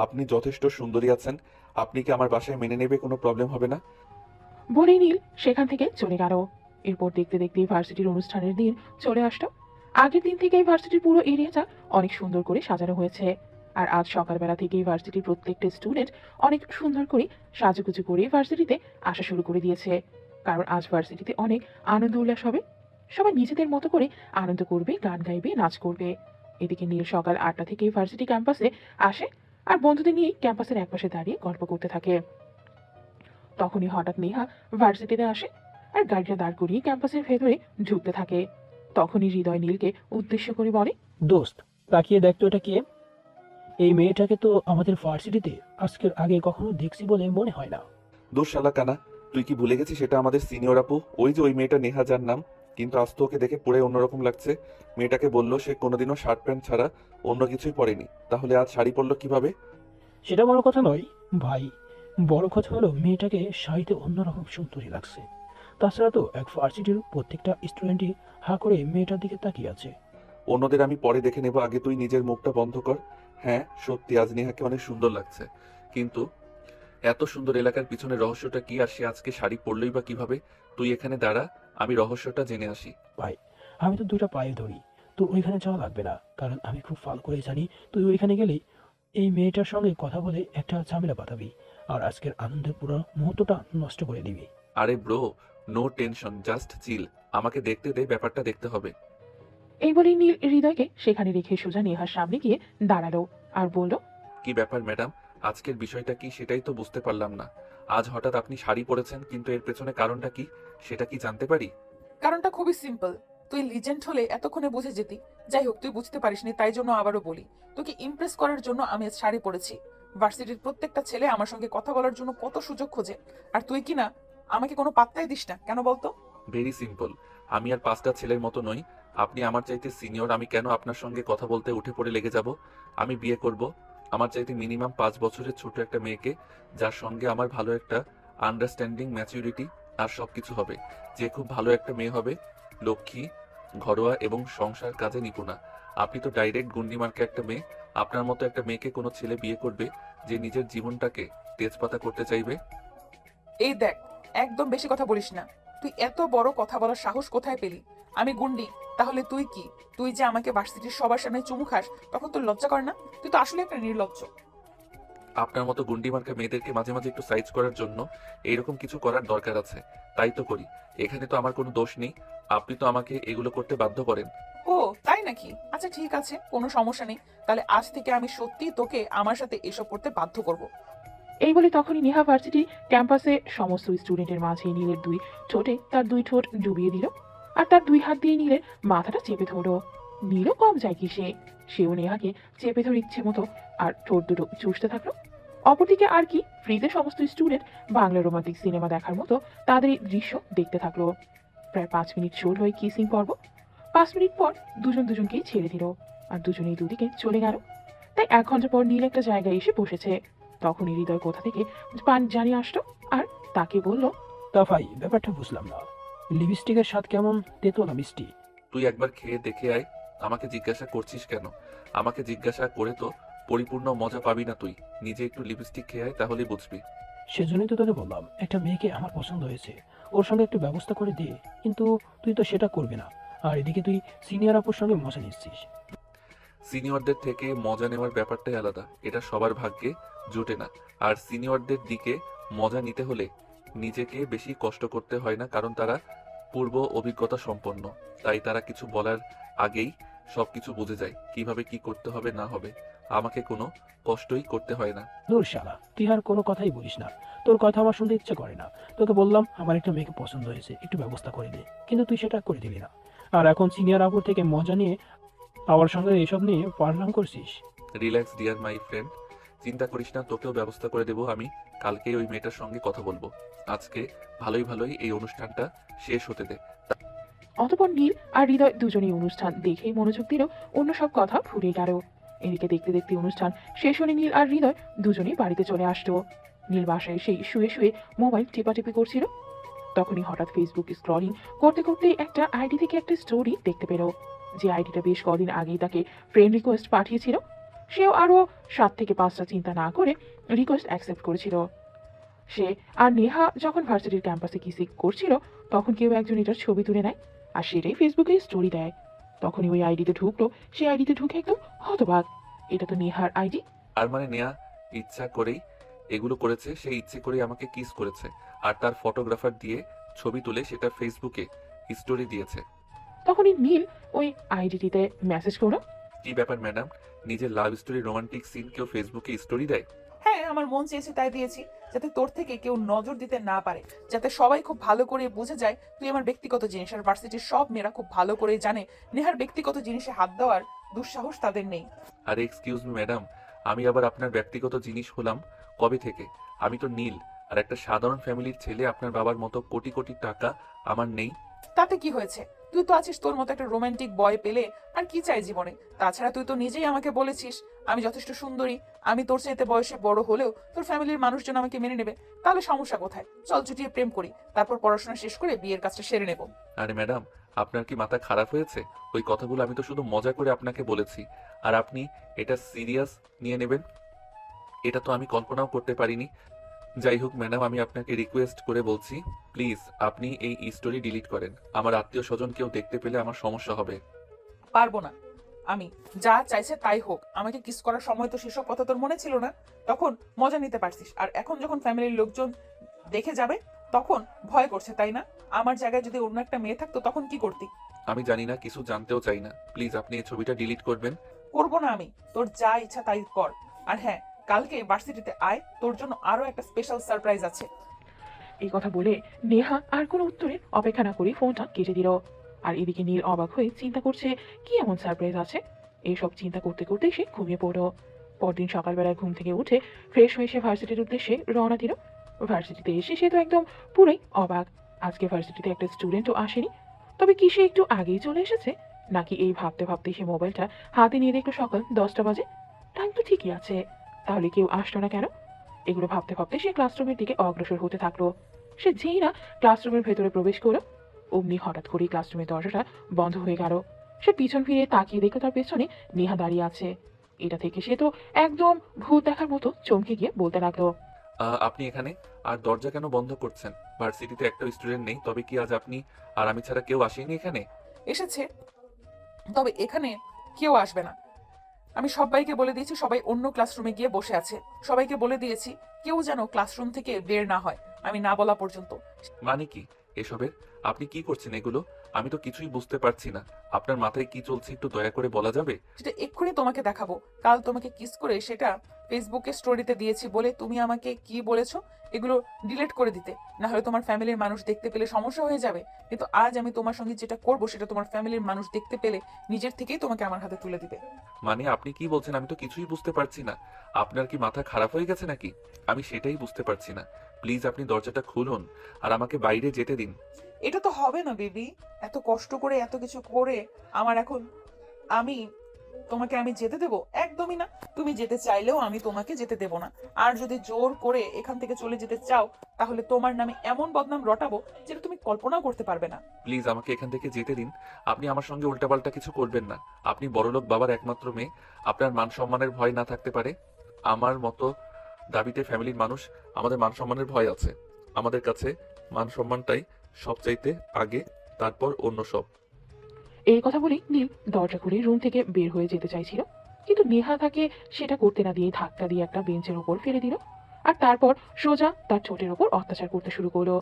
আপনি যথেষ্ট সুন্দরী আছেন। আপনি কি আমার বাসায় মেনে নেবে? কোনো প্রবলেম হবে না? বলেই নীল সেখান থেকে চলে গেল। এরপর দেখতে দেখতেই ভার্সিটির অনুষ্ঠানের দিন চলে আসলো। আগের দিন থেকেই ভার্সিটির পুরো এরিয়াটা অনেক সুন্দর করে সাজানো হয়েছে, আর আজ সকালবেলা থেকেই ভার্সিটির প্রত্যেকটা স্টুডেন্ট অনেক সুন্দর করে সাজুগুজু করে ভার্সিটিতে আসা শুরু করে দিয়েছে। কারণ আজ ভার্সিটিতে অনেক আনন্দ উল্লাস হবে। সবাই নিজেদের মতো করে আনন্দ করবে, গান গাইবে, নাচ করবে। এদিকে নীল সকাল 8টা থেকেই ভার্সিটি ক্যাম্পাসে আসে আর বন্ধুদের নিয়ে ক্যাম্পাসের একপাশে দাঁড়িয়ে গল্প করতে থাকে। তখনই হঠাৎ নেহা ভার্সিটিতে আসে আর গাড়িটা দাঁড় করিয়ে ক্যাম্পাসের ভেতরে ঢুকতে থাকে। তখনই হৃদয় নীলকে উদ্দেশ্য করে বলে, দোস্ত, তাকিয়ে দেখতো এটা কে? এই মেয়েটাকে তো আমাদের ভার্সিটিতে আজকের আগে কখনো দেখছি বলে মনে হয় না। দোষ শালা কানা, তুই কি ভুলে গেছিস সেটা আমাদের সিনিয়র আপু? ওই যে ওই মেয়েটা নেহা যার নাম। কিন্তু আজ তো ওকে দেখে পুরো অন্যরকম লাগছে। মেয়েটাকে বললো সে কোনোদিনও শার্ট প্যান্ট ছাড়া অন্য কিছুই পরেনি, তাহলে আজ শাড়ি পরলো কিভাবে? সেটা বড় কথা নয় ভাই, বড় কথা হলো মেয়েটাকে শাড়িতে অন্যরকম সুন্দরী লাগছে। তাছাড়া তো এক ভার্সিটির প্রত্যেকটা স্টুডেন্টই হা করে মেয়েটার দিকে তাকিয়ে আছে। অন্যদের আমি পরে দেখে নেব, আগে তুই নিজের মুখটা বন্ধ কর। হ্যাঁ সত্যি আজ নেহাকে অনেক সুন্দর লাগছে, কিন্তু এত সুন্দর এলাকার পিছনে রহস্যটা কি? আর সে আজকে শাড়ি পরলই বা কিভাবে? তুই এখানে দাঁড়া, আমি রহস্যটা জেনে আসি। ভাই, আমি তো দুইটা পায়ে ধরি, তোর ওইখানে যাওয়া লাগবে না, কারণ আমি খুব ভালো করে জানি তুই ওইখানে গেলেই এই মেয়েটার সঙ্গে কথা বলে একটা ঝামেলা বাঁধাবি আর আজকের আনন্দের পুরো মুহূর্তটা নষ্ট করে দিবি। আরে bro, no tension, just chill. আমাকে দেখতে দে, ব্যাপারটা দেখতে হবে। এই বলেই নীল হৃদয়কে সেখানে রেখে সোজা নেহার সামনে গিয়ে দাঁড়ালো আর বলল, কি ব্যাপার ম্যাডাম, আজকের বিষয়টা কি সেটাই তো বুঝতে পারলাম না। আজ হঠাৎ আপনি শাড়ি পরেছেন, কিন্তু এর পেছনে কারণটা কি সেটা কি জানতে পারি? কারণটা খুবই সিম্পল। তুই লিজেন্ড হলে এতক্ষণে বুঝে যেতি। যাই হোক, তুই বুঝতে পারিসনি, তাই জন্য আবারও বলি। তোকে ইমপ্রেস করার জন্য আমি আজ শাড়ি পরেছি। ভার্সিটির প্রত্যেকটা ছেলে আমার সঙ্গে কথা বলার জন্য কত সুযোগ খোঁজে, আর তুই কি না আমাকে কোনো পাত্তাই দিস না কেন বলতো? ভেরি সিম্পল, আমি আর 5টা ছেলের মতো নই। আপনি আমার চাইতে সিনিয়র, আমি কেন আপনার সঙ্গে কথা বলতে উঠে পড়ে লেগে যাব? আমি বিয়ে করব, আমার চাইতে মিনিমাম 5 বছরের ছোট একটা মেয়েকে, যার সঙ্গে আমার ভালো একটা আন্ডারস্ট্যান্ডিং, ম্যাচুরিটি আর সবকিছু হবে, যে খুব ভালো একটা মেয়ে হবে, লক্ষ্মী, ঘরোয়া এবং সংসার কাজে নিপুণা। আপনি তো ডাইরেক্ট গুন্ডিমার্কা একটা মেয়ে। আপনার মতো একটা মেয়েকে কোনো ছেলে বিয়ে করবে যে নিজের জীবনটাকে তেজপাতা করতে চাইবে? এই দেখ, একদম বেশি কথা বলিস না। তুই এত বড় কথা বলার সাহস কোথায় পেলি? আমি গুন্ডি, তাহলে তুই কি? তুই যে আমাকে ভার্সিটির সবার সামনে চুমু খাস, তখন তোর লজ্জা করে না? তুই তো আসলে একটা নির্লজ্জ। আপনার মতো গুন্ডিমার্কা মেয়েদেরকে মাঝে মাঝে একটু সাইজ করার জন্য এইরকম কিছু করার দরকার আছে, তাই তো করি। এখানে তো আমার কোনো দোষ নেই, আপনি তো আমাকে এগুলো করতে বাধ্য করেন। ও তাই নাকি? আচ্ছা ঠিক আছে, কোনো সমস্যা নেই। তাহলে আজ থেকে আমি সত্যি তোকে আমার সাথে এসব করতে বাধ্য করব। এই বলে তখনই নেহা ভার্সিটি ক্যাম্পাসে সমস্ত স্টুডেন্টের মাঝে নীলের দুই ঠোঁটে তার দুই ঠোঁট ডুবিয়ে দিল আর তার দুই হাত দিয়ে নীলের মাথাটা চেপে ধরো। নীলও কম যায় কি, সেও নেহাকে চেপে ধরে ইচ্ছে মতো আর ঠোঁট দুটো চুষতে থাকলো। অপরদিকে আর কি ফ্রিতে সমস্ত স্টুডেন্ট বাংলা রোমান্টিক সিনেমা দেখার মতো তাদের এই দৃশ্য দেখতে থাকলো। প্রায় 5 মিনিট শুরু হয় কিসিং পর্ব। 5 মিনিট পর দুজন দুজনকেই ছেড়ে দিল আর দুজনেই দুদিকে চলে গেল। তাই 1 ঘন্টা পর নীল একটা জায়গায় এসে বসেছে। তখনই হৃদয় কোথা থেকে পান জানি আসলো আর তাকে বলল, তা ভাই, ব্যাপারটা বুঝলাম না। লিপস্টিকের স্বাদ কেমন, তেতো না মিষ্টি? তুই একবার খেয়ে দেখে আয়, আমাকে জিজ্ঞাসা করছিস কেন? আমাকে জিজ্ঞাসা করে তো পরিপূর্ণ মজা পাবি না তুই। নিজে একটু লিপস্টিক খেয়ে আয়, তাহলেই বুঝবি। সেজন্যই তো তোকে বললাম, একটা মেয়েকে আমার পছন্দ হয়েছে, ওর সঙ্গে একটু ব্যবস্থা করে দে। কিন্তু তুই তো সেটা করবি না, আর এদিকে তুই সিনিয়র আপুর সঙ্গে মজা নিচ্ছিস। সিনিয়রদের থেকে মজা নেওয়ার ব্যাপারটাই আলাদা, এটা সবার ভাগ্যে জোটে না। আর সিনিয়রদের দিকে মজা নিতে হলে নিজেকে বেশি কষ্ট করতে হয় না, কারণ তারা পূর্ব অভিজ্ঞতা সম্পন্ন। তাই তারা কিছু বলার আগেই সবকিছু বুঝে যায়, কিভাবে কি করতে হবে না হবে। আমাকে কোনো কষ্টই করতে হয় না। দূর শালা, তুই আর কোনো কথাই বলিস না। তোর কথা আমার শুনতে ইচ্ছে করে না। তোকে বললাম আমার একটা মেয়েকে পছন্দ হয়েছে, একটু ব্যবস্থা করে দে, কিন্তু তুই সেটা করে দিলি না। আর এখন সিনিয়র আপুর থেকে মজা নিয়ে আমার সঙ্গে এসব নিয়ে পারলাম করছিস। রিল্যাক্স ডিয়ার মাই ফ্রেন্ড, চিন্তা করিস না, তোকেও ব্যবস্থা করে দেবো আমি। কালকেই ওই মেয়েটার সঙ্গে কথা বলবো। আজকে ভালোই ভালোই এই অনুষ্ঠানটা শেষ হতে দে। অতপর নীল আর হৃদয় দুজনেই অনুষ্ঠান দেখেই মনোযোগ দিল, অন্য সব কথা ভুলে গেল। এদিকে দেখতে দেখতে অনুষ্ঠান শেষ হলে নীল আর হৃদয় দুজনেই বাড়িতে চলে আসতো। নীল বাসায় সেই শুয়ে শুয়ে মোবাইল টিপাটিপি করছিল। তখনই হঠাৎ ফেসবুক স্ক্রলিং করতে করতে একটা আইডি থেকে একটা স্টোরি দেখতে পেল, যে আইডিটা বেশ কদিন আগেই তাকে ফ্রেন্ড রিকোয়েস্ট পাঠিয়েছিল। সেও আরও 7 থেকে 5টা চিন্তা না করে রিকোয়েস্ট অ্যাকসেপ্ট করেছিল। সে আর নেহা যখন ভার্সিটির ক্যাম্পাসে কিসিং করছিল, তখন কেউ একজন এটার ছবি তুলে নেয় আর সেটাই ফেসবুকে স্টোরি দেয়। তখনই ওই আইডিতে ঢুকলো, সেই আইডিতে ঢুকে একদম হতবাক। এটা তো নেহার আইডি। আর মানে নেয়া ইচ্ছা করেই এগুলো করেছে, সে ইচ্ছে করেই আমাকে কিস করেছে আর তার ফটোগ্রাফার দিয়ে ছবি তুলে সেটা ফেসবুকে স্টোরি দিয়েছে। তখনই নীল ওই আইডিটিতে মেসেজ করলো, কি ব্যাপার ম্যাডাম, নিজের লাভ স্টোরি, রোমান্টিক সিন কেউ ফেসবুকে স্টোরি দেয়? হ্যাঁ, আমার মন চেয়েছে তাই দিয়েছি, যাতে তোর থেকে কেউ নজর দিতে না পারে, যাতে সবাই খুব ভালো করে বুঝে যায় তুই আমার ব্যক্তিগত জিনিস। আর ভার্সিটির সব মেয়েরা খুব ভালো করে জানে নেহার ব্যক্তিগত জিনিসে হাত দেওয়ার দুঃসাহস তাদের নেই। আরে এক্সকিউজ মি ম্যাডাম, আমি আবার আপনার ব্যক্তিগত জিনিস হলাম কবে থেকে? আমি তো নীল আর একটা সাধারণ ফ্যামিলির ছেলে। আপনার বাবার মতো কোটি কোটি টাকা আমার নেই। তাতে কি হয়েছে? তুই তো আছিস, তোর মতো একটা রোমান্টিক বয় পেলে আর কি চাই জীবনে? তাছাড়া তুই তো নিজেই আমাকে বলেছিস আমি যথেষ্ট সুন্দরী। আমি তোর চাইতে বয়সে বড় হলেও তোর ফ্যামিলির মানুষজন আমাকে মেনে নেবে। তাহলে সমস্যা কোথায়? চল চুটিয়ে প্রেম করি, তারপর পড়াশোনা শেষ করে বিয়ের কাজটা সেরে নেব। আরে ম্যাডাম, আপনার কি মাথা খারাপ হয়েছে? ওই কথাগুলো আমি তো শুধু মজা করে আপনাকে বলেছি, আর আপনি এটা সিরিয়াস নিয়ে নেবেন, এটা তো আমি কল্পনাও করতে পারিনি। যাই হোক ম্যাডাম, আমি আপনাকে রিকোয়েস্ট করে বলছি, প্লিজ আপনি এই স্টোরি ডিলিট করেন। আমার আত্মীয় স্বজন কেউ দেখতে পেলে আমার সমস্যা হবে। পারবো না। আমি যা চাইছে তাই হোক। আমাকে কিস করার সময় তো সেসব কথা তোর মনে ছিল না, তখন মজা নিতে পারছিস। আর এখন যখন ফ্যামিলির লোকজন দেখে যাবে তখন ভয় করছে, তাই না? আমার জায়গায় যদি অন্য একটা মেয়ে থাকতো তখন কি করতি? আমি জানি না, কিছু জানতেও চাই না। প্লিজ আপনি এই ছবিটা ডিলিট করবেন। করবো না আমি। তোর যা ইচ্ছা তাই কর। আর হ্যাঁ, কালকে ভার্সিটিতে আয়, তোর জন্য আরো একটা স্পেশাল সারপ্রাইজ আছে। এই কথা বলে নেহা আর কোনো উত্তরের অপেক্ষা না করে ফোনটা কেটে দিল। আর এদিকে নীল অবাক হয়ে চিন্তা করছে কি এমন সারপ্রাইজ আছে। এইসব চিন্তা করতে করতে সে ঘুমিয়ে পড়ল। পরদিন সকালবেলায় ঘুম থেকে উঠে ফ্রেশ হয়ে সে ভার্সিটির উদ্দেশ্যে রওনা দিল। ভার্সিটিতে এসে সে তো একদম পুরোই অবাক। আজকে ভার্সিটিতে একটা স্টুডেন্টও আসেনি। তবে কি সে একটু আগেই চলে এসেছে, নাকি এই ভাবতে ভাবতে সে মোবাইলটা হাতে নিয়ে দেখলো সকাল 10টা বাজে। টাইম তো ঠিকই আছে, তাহলে কেউ আসলো না কেন? এগুলো ভাবতে ভাবতে সে ক্লাসরুমের দিকে অগ্রসর হতে থাকলো। সে যেই না ক্লাসরুমের ভেতরে প্রবেশ করলো, অমনি হঠাৎ করেই ক্লাসরুমের দরজাটা বন্ধ হয়ে গেল। সে পিছন ফিরে তাকিয়ে দেখলো তার পেছনে নেহা দাঁড়িয়ে আছে। এটা থেকে সে তো একদম ভূত দেখার মতো চমকে গিয়ে বলতে লাগলো, আপনি এখানে? আর দরজা কেন বন্ধ করছেন? ভার্সিটিতে একটা স্টুডেন্ট নেই, তবে কি আজ আপনি আর আমি ছাড়া কেউ আসেনি এখানে? এসেছে, তবে এখানে কেউ আসবে না। আমি সবাইকে বলে দিয়েছি, সবাই অন্য ক্লাসরুমে গিয়ে বসে আছে। সবাইকে বলে দিয়েছি কেউ যেন ক্লাসরুম থেকে বের না হয় আমি না বলা পর্যন্ত। মানে কি এসবের? আপনি কি করছেন এগুলো? আমি তো কিছুই বুঝতে পারছি না। আপনার মাথায় কি চলছে একটু দয়া করে বলা যাবে? সেটা এক্ষুনি তোমাকে দেখাবো। কাল তোমাকে কিস করে সেটা ফেসবুকে স্টোরিতে দিয়েছি বলে তুমি আমাকে কি বলেছো, এগুলো ডিলিট করে দিতে, না হলে তোমার ফ্যামিলির মানুষ দেখতে পেলে সমস্যা হয়ে যাবে। কিন্তু আজ আমি তোমার সঙ্গে যেটা করব সেটা তোমার ফ্যামিলির মানুষ দেখতে পেলে নিজের থেকেই তোমাকে আমার হাতে তুলে দিবে। মানে আপনি কি বলছেন? আমি তো কিছুই বুঝতে পারছি না। আপনার কি মাথা খারাপ হয়ে গেছে নাকি? আমি সেটাই বুঝতে পারছি না। প্লিজ আপনি দরজাটা খুলুন আর আমাকে বাইরে যেতে দিন। এটা তো হবে না বেবি, এত কষ্ট করে এত কিছু করে আমার এখন আমি তোমাকে আমি যেতে দেবো? একদমই না। তুমি যেতে চাইলেও আমি তোমাকে যেতে দেব না। আর যদি জোর করে এখান থেকে চলে যেতে চাও তাহলে তোমার নামে এমন বদনাম রটাবো যেটা তুমি কল্পনাও করতে পারবে না। প্লিজ আমাকে এখান থেকে যেতে দিন। আপনি আমার সঙ্গে উল্টাপাল্টা কিছু করবেন না। আপনি বড়লোক বাবার একমাত্র মেয়ে। আপনার মান সম্মানের ভয় না থাকতে পারে? আমার মতো দাবিতে ফ্যামিলির মানুষ, আমাদের মান সম্মানের ভয় আছে। আমাদের কাছে মান সম্মানটাই সবচাইতে আগে, তারপর অন্য সব। এই কথা বলেই নীল দরজা খুলে রুম থেকে বের হয়ে যেতে চাইছিল, কিন্তু নেহা তাকে সেটা করতে না দিয়ে ধাক্কা দিয়ে একটা বেঞ্চের ওপর ফেলে দিল। আর তারপর সোজা তার ঠোঁটের ওপর অত্যাচার করতে শুরু করলো।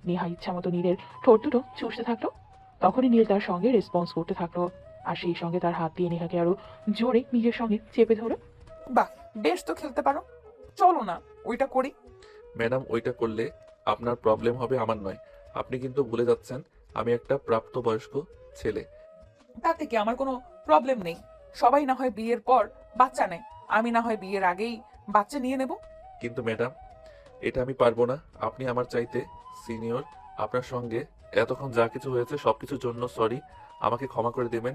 নেহা ইচ্ছা মতো নীলের ঠোঁট দুটো চুষতে থাকলো। তখনই নীল তার সঙ্গে রেসপন্স করতে থাকলো, আর সেই সঙ্গে তার হাত দিয়ে নেহাকে আরো জোরে নিজের সঙ্গে চেপে ধরো। বাহ, বেশ তো খেলতে পারো, চলো না ওইটা করি। ম্যাডাম, ওইটা করলে আপনার প্রবলেম হবে, আমার নয়। আপনি কিন্তু ভুলে যাচ্ছেন আমি একটা প্রাপ্তবয়স্ক ছেলে। তাতে কি আমার কোনো প্রবলেম নেই। সবাই না হয় বিয়ের পর বাচ্চা নেয়, আমি না হয় বিয়ের আগেই বাচ্চা নিয়ে নেব। কিন্তু ম্যাডাম, এটা আমি পারবো না। আপনি আমার চাইতে সিনিয়র। আপনার সঙ্গে এতক্ষণ যা কিছু হয়েছে সবকিছুর জন্য সরি। আমাকে ক্ষমা করে দেবেন।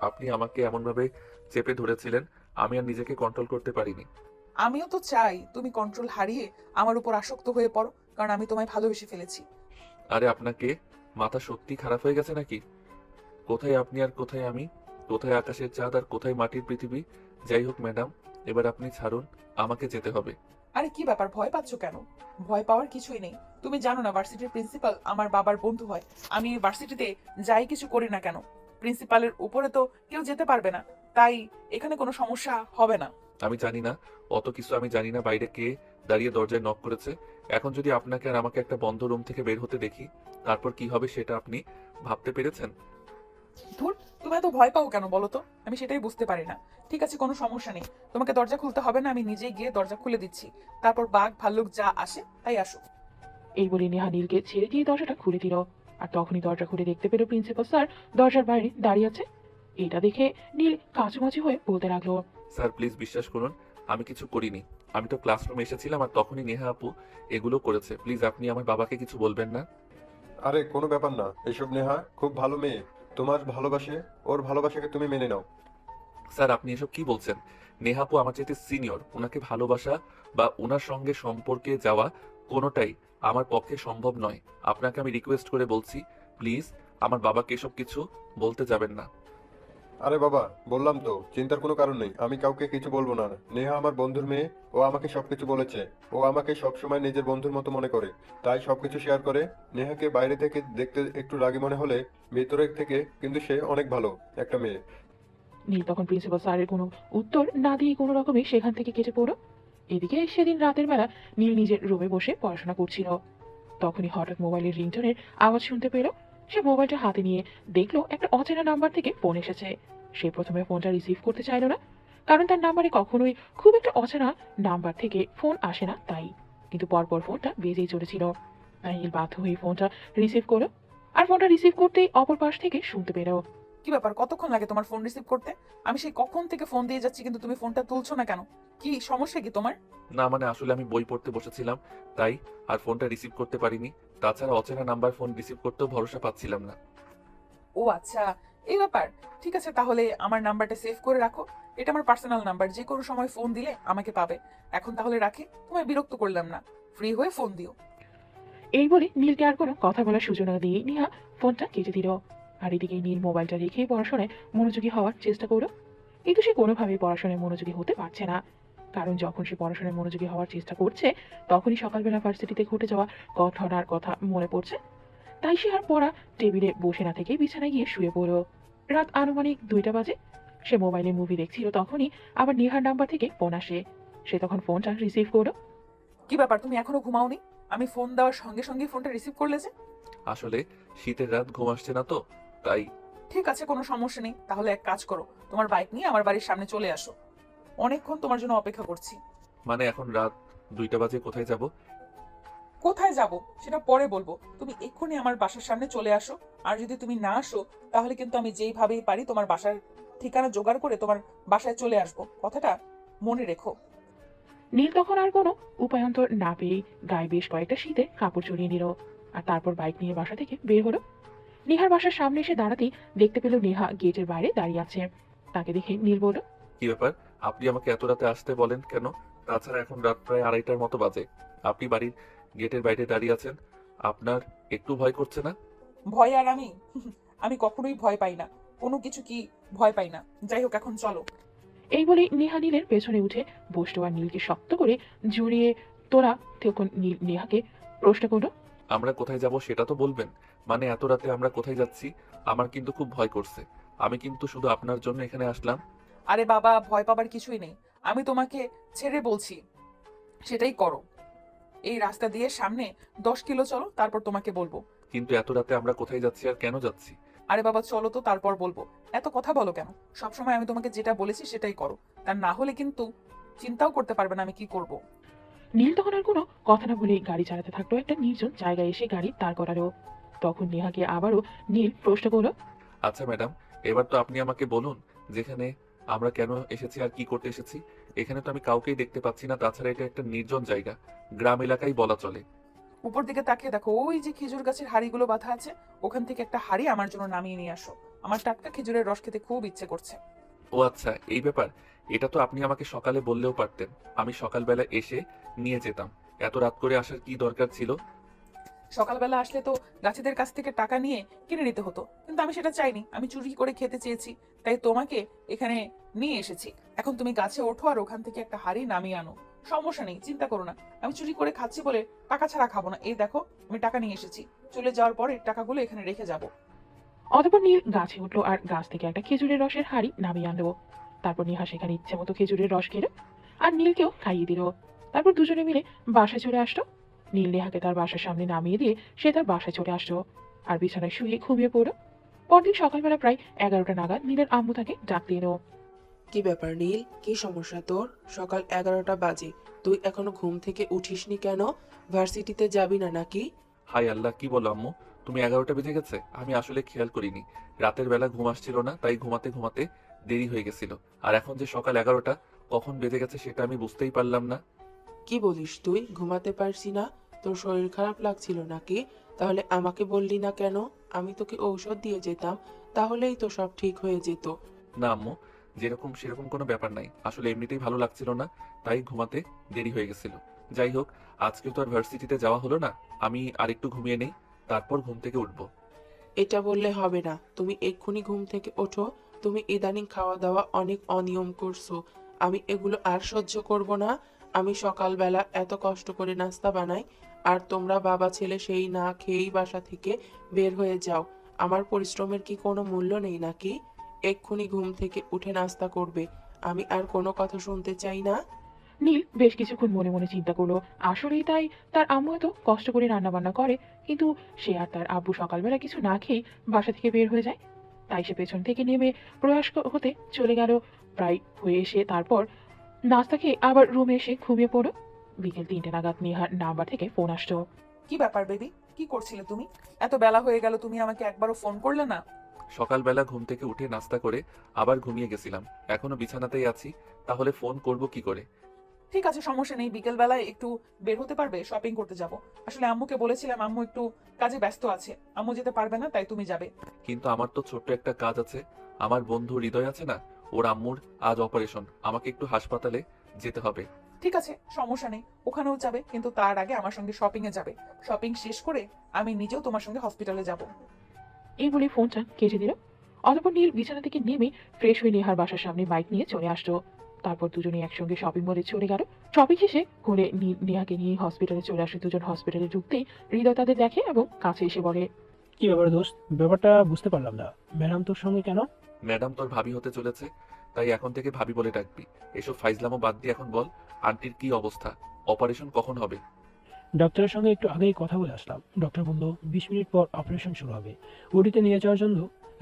আপনি আমাকে এমনভাবে চেপে ধরেছিলেন, আমি আর নিজেকে কন্ট্রোল করতে পারিনি। আমিও তো চাই তুমি কন্ট্রোল হারিয়ে আমার উপর আসক্ত হয়ে পড়ো, কারণ আমি তোমায় ভালোবেসে ফেলেছি। আরে আপনাকে মাথা সত্যি খারাপ হয়ে গেছে নাকি? কোথায় আপনি আর কোথায় আমি? কোথায় আকাশের চাঁদ আর কোথায় মাটির পৃথিবী? যাই হোক ম্যাডাম, এবার আপনি ছাড়ুন, আমাকে যেতে হবে। আরে কি ব্যাপার, ভয় পাচ্ছ কেন? ভয় পাওয়ার কিছুই নেই। তুমি জানো না ভার্সিটির প্রিন্সিপাল আমার বাবার বন্ধু হয়। আমি ভার্সিটিতে যাই কিছু করি না কেন প্রিন্সিপালের উপরে তো কেউ যেতে পারবে না, তাই এখানে কোনো সমস্যা হবে না। আমি জানি না, অত কিছু আমি জানি না বাইরে কে দাঁড়িয়ে দরজায় নক করেছে। এখন যদি আপনাকে আর আমাকে একটা বন্ধ রুম থেকে বের হতে দেখি, তারপর কি হবে সেটা আপনি ভাবতে পেরেছেন? ধুর, তুমি এত ভয় পাও কেন বলো তো? আমি সেটাই বুঝতে পারি না। ঠিক আছে, কোনো সমস্যা নেই, তোমাকে দরজা খুলতে হবে না, আমি নিজেই গিয়ে দরজা খুলে দিচ্ছি। তারপর বাঘ ভাল্লুক যা আসে তাই আসুক। এই বলে নেহা নীলকে ছেড়ে দিয়ে দরজাটা খুলে দিল। আর তখনই দরজা খুলে দেখতে পেল প্রিন্সিপাল স্যার দরজার বাইরে দাঁড়িয়ে আছে। এটা দেখে নীল কাছুমাছি হয়ে বলতে লাগলো, স্যার প্লিজ বিশ্বাস করুন, আমি কিছু করিনি। আমি তো ক্লাসরুমে এসেছিলাম আর তখনই নেহা আপু এগুলো করেছে। প্লিজ আপনি আমার বাবাকে কিছু বলবেন না। আরে কোনো ব্যাপার না, এসব নেহা খুব ভালো মেয়ে, তোমার ভালোবাসে, ওর ভালোবাসাকে তুমি মেনে নাও। স্যার আপনি এসব কি বলছেন? নেহা আপু আমার চাইতে সিনিয়র। ওনাকে ভালোবাসা বা ওনার সঙ্গে সম্পর্কে যাওয়া কোনোটাই আমার পক্ষে সম্ভব নয়। আপনাকে আমি রিকোয়েস্ট করে বলছি, প্লিজ আমার বাবাকে এসব কিছু বলতে যাবেন না। আরে বাবা, বললাম তো চিন্তার কোনো কারণ নেই, আমি কাউকে কিছু বলবো না। নেহা আমার বন্ধুর মেয়ে, ও আমাকে সবকিছু বলেছে। ও আমাকে সবসময় নিজের বন্ধুর মতো মনে করে, তাই সবকিছু শেয়ার করে। নেহাকে বাইরে থেকে দেখতে একটু রাগী মনে হলে ভেতরে থেকে কিন্তু সে অনেক ভালো একটা মেয়ে। নীল তখন প্রিন্সিপাল স্যারের কোনো উত্তর না দিয়ে কোনো রকমে সেখান থেকে কেটে পড়ো। এদিকে সেদিন রাতের বেলা নীল নিজের রুমে বসে পড়াশোনা করছিল। তখনই হঠাৎ মোবাইলের রিংটোনের আওয়াজ শুনতে পেল। সে মোবাইলটা হাতে নিয়ে দেখলো একটা অচেনা নাম্বার থেকে ফোন এসেছে। সে প্রথমে ফোনটা রিসিভ করতে চাইলো না, কারণ তার নাম্বারে কখনোই খুব একটা অচেনা নাম্বার থেকে ফোন আসে না তাই। কিন্তু পরপর ফোনটা বেজেই চলেছিল। তাই নীল বাধ্য হয়ে ফোনটা রিসিভ করলো। আর ফোনটা রিসিভ করতেই অপর পাশ থেকে শুনতে পেল, কি ব্যাপার, কতক্ষণ লাগে তোমার ফোন রিসিভ করতে? আমি সেই কখন থেকে ফোন দিয়ে যাচ্ছি কিন্তু তুমি ফোনটা তুলছো না কেন? কি সমস্যা কি তোমার? না মানে আসলে আমি বই পড়তে বসেছিলাম, তাই আর ফোনটা রিসিভ করতে পারিনি। তাছাড়া অচেনা নাম্বার ফোন রিসিভ করতেও ভরসা পাচ্ছিলাম না। ও আচ্ছা, এই ব্যাপার, ঠিক আছে, তাহলে আমার নাম্বারটা সেভ করে রাখো। এটা আমার পার্সোনাল নাম্বার, যে কোনো সময় ফোন দিলে আমাকে পাবে। এখন তাহলে রাখি, তোমায় বিরক্ত করলাম না, ফ্রি হয়ে ফোন দিও। এই বলে নীলকে আর কোনো কথা বলার সূচনা দিয়ে নেহা ফোনটা কেটে দিল। আর এদিকে নীল মোবাইলটা রেখে পড়াশোনায় মনোযোগী হওয়ার চেষ্টা করলো, কিন্তু সে কোনোভাবেই পড়াশোনায় মনোযোগী হতে পারছে না। কারণ যখন সে পড়াশোনায় মনোযোগী হওয়ার চেষ্টা করছে, তখনই সকালবেলা ভার্সিটিতে ঘটে যাওয়া ঘটনার কথা মনে পড়ছে। তাই সে আর পড়া টেবিলে বসে না থেকে বিছানায় গিয়ে শুয়ে পড়ল। রাত আনুমানিক 2টা বাজে। সে মোবাইলে মুভি দেখছিল, তখনই আবার নেহার নাম্বার থেকে ফোন আসে। সে তখন ফোনটা রিসিভ করলো। কি ব্যাপার, তুমি এখনো ঘুমাওনি? আমি ফোন দেওয়ার সঙ্গে সঙ্গে ফোনটা রিসিভ করলে যে? আসলে শীতের রাত ঘুম আসছে না তো, তাই। ঠিক আছে, কোনো সমস্যা নেই, তাহলে এক কাজ করো, তোমার বাইক নিয়ে আমার বাড়ির সামনে চলে আসো। অনেকক্ষণ তোমার জন্য অপেক্ষা করছি। মানে এখন রাত 2টা বাজে, কোথায় যাব? কোথায় যাব সেটা পরে বলবো, তুমি এক্ষুনি আমার বাসার সামনে চলে আসো। আর যদি তুমি না আসো, তাহলে কিন্তু আমি যেইভাবেই পারি তোমার বাসার ঠিকানা জোগাড় করে তোমার বাসায় চলে আসবো, কথাটা মনে রেখো। নীল তখন আর কোনো উপায়ন্তর না পেয়ে গায়ে বেশ কয়েকটা শীতে কাপড় জড়িয়ে নিল, আর তারপর বাইক নিয়ে বাসা থেকে বের হলো। নেহার বাসার সামনে এসে দাঁড়াতেই দেখতে পেল নেহা গেটের বাইরে দাঁড়িয়ে আছে। তাকে দেখে নীল বলল, কি ব্যাপার, আপনি আমাকে এত রাতে আসতে বলেন কেন? তাছাড়া এখন রাত প্রায় 2:30টার মতো বাজে, আপনি বাড়ির গেটের বাইরে দাঁড়িয়ে আছেন। আপনার একটু ভয় করছে না? ভয় আর আমি আমি কখনোই ভয় পাই না, কোনো কিছু কি ভয় পাই না। যাই হোক, এখন চলো। এই বলে নেহা নীলের পেছনে উঠে বসলো আর নীলকে শক্ত করে জড়িয়ে তোলা। তখন নীল নেহাকে প্রশ্ন করলো, আমরা কোথায় যাব সেটা তো বলবেন। মানে এত রাতে আমরা কোথায় যাচ্ছি? আমার কিন্তু খুব ভয় করছে। আমি কিন্তু শুধু আপনার জন্য এখানে আসলাম। আরে বাবা, ভয় পাবার কিছুই নেই, আমি তোমাকে ছেড়ে বলছি, সেটাই করো। এই রাস্তা দিয়ে সামনে 10 কিলো চলো, তারপর তোমাকে বলবো। কিন্তু এত রাতে আমরা কোথায় যাচ্ছি আর কেন যাচ্ছি? আরে বাবা চলো তো, তারপর বলবো। এত কথা বলো কেন? সবসময় আমি তোমাকে যেটা বলেছি সেটাই করো, তা না হলে কিন্তু চিন্তাও করতে পারবে না আমি কি করব। নীল তখন আর কোনো কথা না বলে গাড়ি চালাতে থাকলো। একটা নির্জন জায়গায় এসে গাড়ি দাঁড় করালো। তখন নেহাকে আবারও নীল প্রশ্ন করলো, আচ্ছা ম্যাডাম, এবার তো আপনি আমাকে বলুন, যেখানে আমরা কেন এসেছি আর কি করতে এসেছি। এখানে তো আমি কাউকেই দেখতে পাচ্ছি না, তাছাড়া এটা একটা নির্জন জায়গা, গ্রাম এলাকাই বলা চলে। উপর দিকে তাকিয়ে দেখো, ওই যে খেজুর গাছের হাড়িগুলো বাঁধা আছে, ওখান থেকে একটা হাড়ি আমার জন্য নামিয়ে নিয়ে আসো। আমার টাটকা খেজুরের রস খেতে খুব ইচ্ছে করছে। ও আচ্ছা, এই ব্যাপার। এটা তো আপনি আমাকে সকালে বললেও পারতেন, আমি সকালবেলা এসে নিয়ে যেতাম। এত রাত করে আসার কি দরকার ছিল? সকালবেলা আসলে তো গাছেদের কাছ থেকে টাকা নিয়ে কিনে নিতে হতো, কিন্তু আমি সেটা চাইনি, আমি চুরি করে খেতে চেয়েছি, তাই তোমাকে এখানে নিয়ে এসেছি। এখন তুমি গাছে ওঠো আর ওখান থেকে একটা হাড়ি নামিয়ে আনো। সমস্যা নেই, চিন্তা করো না, আমি চুরি করে খাচ্ছি বলে টাকা ছাড়া খাবো না। এই দেখো, আমি টাকা নিয়ে এসেছি, চলে যাওয়ার পরে টাকাগুলো এখানে রেখে যাব। অতঃপর নীল গাছে উঠলো আর গাছ থেকে একটা খেজুরের রসের হাড়ি নামিয়ে আনলো। তারপর নেহা সেখানে ইচ্ছে মতো খেজুরের রস খেলো আর নীলকেও খাইয়ে দিল। তারপর দুজনে মিলে বাসায় চলে আসলো। নীল নেহাকে তার বাসার সামনে নামিয়ে দিয়ে সে তার বাসায় চলে আসলো আর বিছানায় শুয়ে ঘুমিয়ে পড়লো। পরদিন সকালবেলা প্রায় 11টা নাগাদ নীলের আম্মু তাকে ডাকতে এলো। কি ব্যাপার নীল, কি সমস্যা তোর? সকাল 11টা বাজে, তুই এখনো ঘুম থেকে উঠিসনি কেন? ভার্সিটিতে যাবি না নাকি? হাই আল্লাহ, কি বলো আম্মু, তুমি 11টা বেজে গেছে? আমি আসলে খেয়াল করিনি, রাতের বেলা ঘুম আসছিল না, তাই ঘুমাতে ঘুমাতে দেরি হয়ে গেছিল। আর এখন যে সকাল 11টা কখন বেজে গেছে সেটা আমি বুঝতেই পারলাম না। কি বলিস তুই? ঘুমাতে পারছি না? তোর শরীর খারাপ লাগছিল নাকি? তাহলে আমাকে বললি না কেন? আমি তোকে ঔষধ দিয়ে যেতাম, তাহলেই তো সব ঠিক হয়ে যেত। না আম্মু, যেরকম সেরকম কোনো ব্যাপার নাই, আসলে এমনিতেই ভালো লাগছিল না, তাই ঘুমাতে দেরি হয়ে গেছিল। যাই হোক, আজকে তো আর ভার্সিটিতে যাওয়া হলো না, আমি আরেকটু ঘুমিয়ে নেই, তারপর ঘুম থেকে উঠবো। এটা বললে হবে না, তুমি এক্ষুনি ঘুম থেকে ওঠো। তুমি ইদানিং খাওয়া দাওয়া অনেক অনিয়ম করছো, আমি এগুলো আর সহ্য করব না। আমি সকালবেলা এত কষ্ট করে নাস্তা বানাই, আর তোমরা বাবা ছেলে সেই না খেয়েই বাসা থেকে বের হয়ে যাও। আমার পরিশ্রমের কি কোনো মূল্য নেই নাকি? এক্ষুনি ঘুম থেকে উঠে নাস্তা করবে। আমি আর কোনো কথা শুনতে চাই না। নীল বেশ কিছুক্ষণ মনে মনে চিন্তা করলো, আসলেই তাই তার আম্মু এত কষ্ট করে রান্না বান্না করে, কিন্তু সে আর তার আব্বু সকালবেলা কিছু না খেয়ে বাসা থেকে বের হয়ে যায়। তাই সে পেছন থেকে নেমে প্রয়াস হতে চলে গেল। প্রায় হয়ে এসে তারপর নাস্তা খেয়ে আবার রুমে এসে ঘুমিয়ে পড়ো। বিকেল 3টে নাগাদ নেহার নাম্বার থেকে ফোন আসতো। কি ব্যাপার বেবি, কি করছিলে তুমি? এত বেলা হয়ে গেল, তুমি আমাকে একবারও ফোন করলে না। সকালবেলা ঘুম থেকে উঠে নাস্তা করে আবার ঘুমিয়ে গেছিলাম, এখনো বিছানাতেই আছি, তাহলে ফোন করব কি করে? ঠিক আছে, সমস্যা নেই, বিকেল বেলায় একটু বের হতে পারবে? শপিং করতে যাব। আসলে আম্মুকে বলেছিলাম, আম্মু একটু কাজে ব্যস্ত আছে, আম্মু যেতে পারবে না, তাই তুমি যাবে। কিন্তু আমার তো ছোট্ট একটা কাজ আছে। আমার বন্ধু হৃদয় আছে না, ওর আম্মুর আজ অপারেশন, আমাকে একটু হাসপাতালে যেতে হবে। ঠিক আছে, সমস্যা নেই, ওখানেও যাবে, কিন্তু তার আগে আমার সঙ্গে শপিং এ যাবে। শপিং শেষ করে আমি নিজেও তোমার সঙ্গে হসপিটালে যাব। এই বলে ফোনটা কেটে দিল। অতঃপর নীল বিছানা থেকে নেমে ফ্রেশ হয়ে নেহার বাসার সামনে বাইক নিয়ে চলে আসলো। তারপর দুজনে একসঙ্গে শপিং মলে চলে গেল। শপিং শেষে করে নেহাকে নিয়ে হসপিটালে চলে আসে। দুজন হসপিটালে ঢুকতেই হৃদয় তাদের দেখে এবং কাছে এসে বলে, কি ব্যাপার দোস্ত? ব্যাপারটা বুঝতে পারলাম না। ম্যাডাম তোর সঙ্গে কেন? ম্যাডাম তোর ভাবি হতে চলেছে, তাই এখন থেকে ভাবি বলে ডাকবি। এসব ফাইজলামো বাদ দিয়ে এখন বল, আন্টির কি অবস্থা? অপারেশন কখন হবে? ডক্টরের সঙ্গে একটু আগেই কথা বলে আসলাম। ডক্টর বলল 20 মিনিট পর অপারেশন শুরু হবে। ওটিতে নিয়ে যাওয়ার জন্য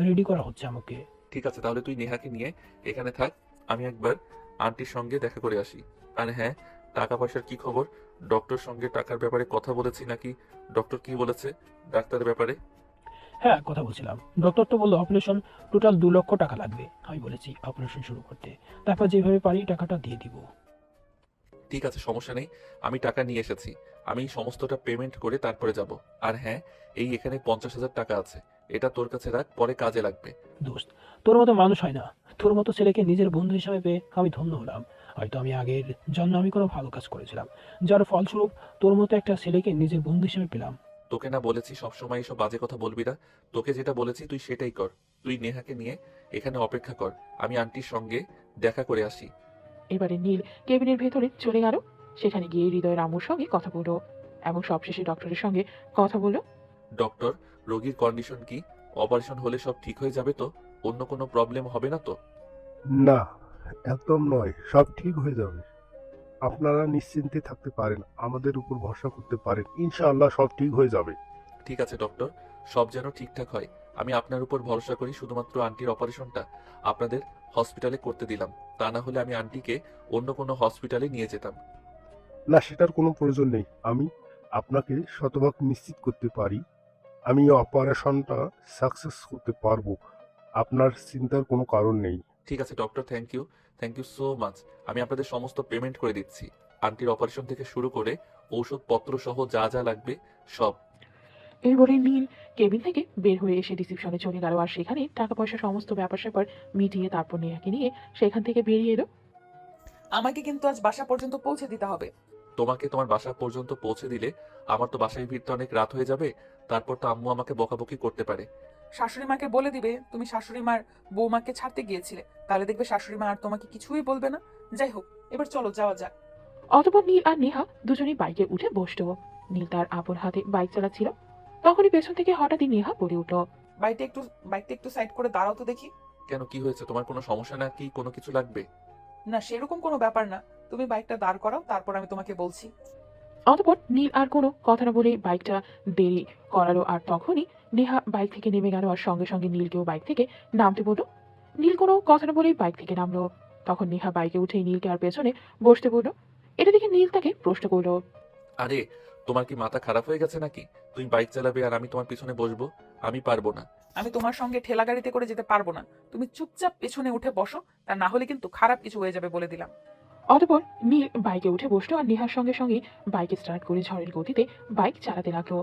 রেডি করা হচ্ছে আমাকে। ঠিক আছে, তাহলে তুই নেহাকে নিয়ে এখানে থাক, আমি একবার আন্টির সঙ্গে দেখা করে আসি। আর হ্যাঁ, টাকা পয়সার কি খবর? ডক্টর সঙ্গে টাকার ব্যাপারে কথা বলেছি নাকি? ডক্টর কি বলেছে ডাক্তারের ব্যাপারে? হ্যাঁ, কথা বলছিলাম। ডক্টর তো বললো অপারেশন টোটাল 2 লক্ষ টাকা লাগবে। আমি বলেছি অপারেশন শুরু করতে, তারপর যেভাবে পারি টাকাটা দিয়ে দিব। ঠিক আছে, সমস্যা নেই, আমি টাকা নিয়ে এসেছি। আমি সমস্তটা পেমেন্ট করে তারপরে যাব। আর হ্যাঁ, এই এখানে 50,000 টাকা আছে, এটা তোর কাছে রাখ, পরে কাজে লাগবে। দোস্ত, তোর মতো মানুষ হয় না। তোর মতো ছেলেকে নিজের বন্ধু হিসাবে পেয়ে আমি ধন্য হলাম। হয়তো আমি আগের জন্ম আমি কোনো ভালো কাজ করেছিলাম, যার ফলস্বরূপ তোর মতো একটা ছেলেকে নিজের বন্ধু হিসেবে পেলাম। তোকে না বলেছি সবসময় এসব বাজে কথা বলবি না? তোকে যেটা বলেছি তুই সেটাই কর। তুই নেহাকে নিয়ে এখানে অপেক্ষা কর, আমি আন্টির সঙ্গে দেখা করে আসি। এবারে নীল কেবিনের ভেতরে চলে গেল। সেখানে গিয়ে হৃদয়ের আম্মুর সঙ্গে কথা বলল এবং সবশেষে ডক্টরের সঙ্গে কথা বলল। ডক্টর, রোগীর কন্ডিশন কি? অপারেশন হলে সব ঠিক হয়ে যাবে তো? অন্য কোনো প্রবলেম হবে না তো? না, একদম নয়, সব ঠিক হয়ে যাবে। আপনারা নিশ্চিন্তে থাকতে পারেন, আমাদের উপর ভরসা করতে পারেন, ইনশাআল্লাহ সব ঠিক হয়ে যাবে। ঠিক আছে ডক্টর, সব যেন ঠিকঠাক হয়। আমি আপনার উপর ভরসা করি, শুধুমাত্র আন্টির অপারেশনটা আপনাদের হসপিটালে করতে দিলাম। তা না হলে আমি আন্টিকে অন্য কোনো হসপিটালে নিয়ে যেতাম। না, সেটার কোনো প্রয়োজন নেই। আমি আপনাকে শতভাগ নিশ্চিত করতে পারি, আমি এই অপারেশনটা সাকসেস করতে পারবো। আপনার চিন্তার কোনো কারণ নেই। ঠিক আছে doctor, thank you so much. আমি আপনাদের সমস্ত পেমেন্ট করে দিচ্ছি, আন্টির অপারেশন থেকে শুরু করে ঔষধপত্র সহ যা যা লাগবে সব। এই বলে নীল কেবিন থেকে বের হয়ে এসে রিসিপশনে চলে গেল। আর সেখানে টাকা পয়সা সমস্ত ব্যাপার স্যাপার মিটিয়ে তারপর নেহাকে নিয়ে সেখান থেকে বেরিয়ে এলো। আমাকে কিন্তু আজ বাসা পর্যন্ত পৌঁছে দিতে হবে। তোমাকে তোমার বাসা পর্যন্ত পৌঁছে দিলে আমার তো বাসায় ফিরতে অনেক রাত হয়ে যাবে, তারপর তো আম্মু আমাকে বকাবকি করতে পারে। শাশুড়ি মাকে বলে দিবে তুমি শাশুড়ি মার বৌমাকে ছাড়তে গিয়েছিলে, তাহলে দেখবে শাশুড়ি মা আর তোমাকে কিছুই বলবে না। যাই হোক, এবার চলো যাওয়া যাক। অতঃপর নীল আর নেহা দুজনেই বাইকে উঠে বসলো। নীল তার আপন হাতে বাইক চালাচ্ছিল। তখনই পেছন থেকে হঠাৎই নেহা বলে উঠল, বাইকটা একটু সাইড করে দাঁড়াও তো দেখি। কেন, কি হয়েছে? তোমার কোনো সমস্যা না কি? কোনো কিছু লাগবে? না, সেরকম কোনো ব্যাপার না, তুমি বাইকটা দাঁড় করাও, তারপর আমি তোমাকে বলছি। অতঃপর নীল আর কোনো কথা না বলে বাইকটা দেরি করালো। আর তখনই নেহা বাইক থেকে নেমে গেল আর সঙ্গে সঙ্গে নীলকেও বাইক থেকে নামতে বলল। নীল কোনো কথা না বলেই বাইক থেকে নামলো। তখন নেহা বাইকে উঠে নীলকে আর পেছনে বসতে বলল। এটা দেখে নীল তাকে প্রশ্ন করলো, আরে, তোমার কি মাথা খারাপ হয়ে গেছে নাকি? তুমি বাইক চালাবে আর আমি তোমার পিছনে বসবো? আমি পারবো না। আমি তোমার সঙ্গে ঠেলা গাড়িতে করে যেতে পারবো না, তুমি চুপচাপ পেছনে উঠে বসো, তা না হলে কিন্তু খারাপ কিছু হয়ে যাবে বলে দিলাম। অতঃপর নীল বাইকে উঠে বসলো আর নেহার সঙ্গে সঙ্গে বাইক স্টার্ট করে ঝড়ের গতিতে বাইক চালাতে লাগলো।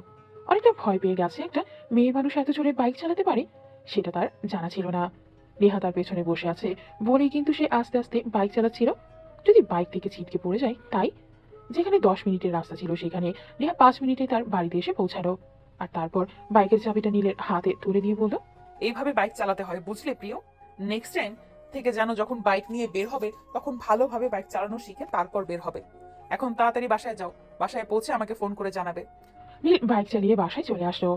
অনেকটা ভয় পেয়ে গেছে, একটা মেয়ে মানুষ এত জোরে বাইক চালাতে পারে সেটা তার জানা ছিল না। নেহা তার পেছনে বসে আছে বলেই কিন্তু সে আস্তে আস্তে বাইক চালাচ্ছিল, যদি বাইক থেকে ছিটকে পড়ে যায় তাই। যেখানে 10 মিনিটের রাস্তা ছিল সেখানে নেহা 5 মিনিটে তার বাড়িতে এসে পৌঁছালো। আর তারপর বাইকের চাবিটা নীলের হাতে তুলে দিয়ে বলল, এইভাবে বাইক চালাতে হয়, বুঝলে প্রিয়? নেক্সট টাইম থেকে যেন যখন বাইক নিয়ে বের হবে তখন ভালোভাবে বাইক চালানো শিখে তারপর বের হবে। এখন তাড়াতাড়ি বাসায় যাও, বাসায় পৌঁছে আমাকে ফোন করে জানাবে। নীল বাইক চালিয়ে বাসায় চলে আসলো।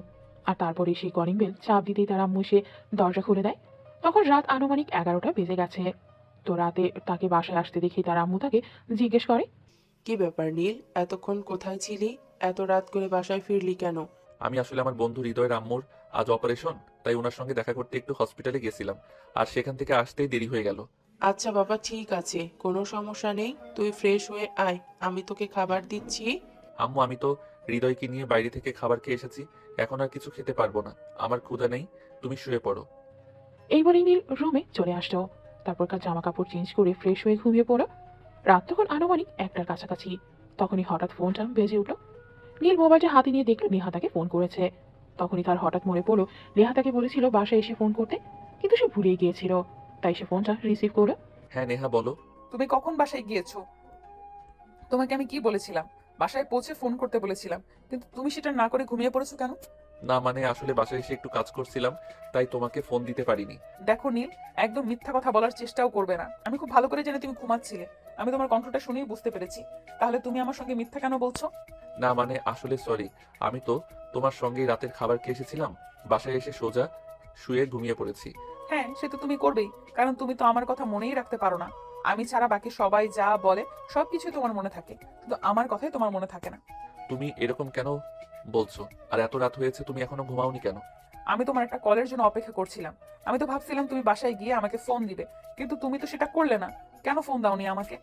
আর তারপরে সেই কলিং বেল চাপ দিতেই তার আম্মু এসে দরজা খুলে দেয়। তখন রাত আনুমানিক 11টা বেজে গেছে। তো রাতে তাকে বাসায় আসতে দেখে তার আম্মু তাকে জিজ্ঞেস করে, কি ব্যাপার নীল, এতক্ষণ কোথায় ছিলি? এত রাত করে বাসায় ফিরলি কেন? আমি আসলে আমার বন্ধু হৃদয়ের আম্মুর আজ অপারেশন, তাই ওনার সঙ্গে দেখা করতে একটু হসপিটালে গেছিলাম, আর সেখান থেকে আসতেই দেরি হয়ে গেল। আচ্ছা বাবা, ঠিক আছে, কোনো সমস্যা নেই, তুই ফ্রেশ হয়ে আয়, আমি তোকে খাবার দিচ্ছি। আম্মু, আমি তো হৃদয়কে নিয়ে বাইরে থেকে খাবার খেয়ে এসেছি, এখন আর কিছু খেতে পারবো না, আমার ক্ষুধা নেই, তুমি শুয়ে পড়ো। এই বলেই নীল রুমে চলে আসলো। তারপর জামা কাপড় চেঞ্জ করে ফ্রেশ হয়ে ঘুমিয়ে পড়ো। রাত তখন আনুমানিক 1টার কাছাকাছি। তখনই হঠাৎ ফোনটা বেজে উঠল। নীল মোবাইলটা হাতে নিয়ে দেখলো নেহা তাকে ফোন করেছে। তখনই তার হঠাৎ মনে পড়লো নেহা তাকে বলেছিল বাসায় এসে ফোন করতে, কিন্তু সে ভুলেই গিয়েছিল। তাই সে ফোনটা রিসিভ করলো। হ্যাঁ নেহা বলো। তুমি কখন বাসায় গিয়েছো? তোমাকে আমি কি বলেছিলাম? বাসায় পৌঁছে ফোন করতে বলেছিলাম, কিন্তু তুমি সেটা না করে ঘুমিয়ে পড়েছো কেন? না মানে আসলে বাসায় এসে একটু কাজ করছিলাম, তাই তোমাকে ফোন দিতে পারিনি। দেখো নীল, একদম মিথ্যা কথা বলার চেষ্টাও করবে না। আমি খুব ভালো করে জানি তুমি ঘুমাচ্ছিলে। আমি তোমার কণ্ঠটা শুনেই বুঝতে পেরেছি। তাহলে তুমি আমার সঙ্গে মিথ্যা কেন বলছো? না মানে আসলে সরি, আমি তো তোমার সঙ্গেই রাতের খাবার খেয়ে এসেছিলাম, বাসায় এসে সোজা শুয়ে ঘুমিয়ে পড়েছি। হ্যাঁ, সে তো তুমি করবেই, কারণ তুমি তো আমার কথা মনেই রাখতে পারো না। আমি ছাড়া বাকি সবাই যা বলে সবকিছু তোমার মনে থাকে, কিন্তু আমার কথাই তোমার মনে থাকে না। তুমি এরকম কেন বলছো? আর এত রাত হয়েছে, তুমি এখনো ঘুমাওনি কেন? আমি তোমার একটা কলের জন্য অপেক্ষা করছিলাম। আমি তো ভাবছিলাম তুমি বাসায় গিয়ে আমাকে ফোন দিবে, কিন্তু তুমি তো সেটা করলে না। কেন ফোন দাওনি আমাকে?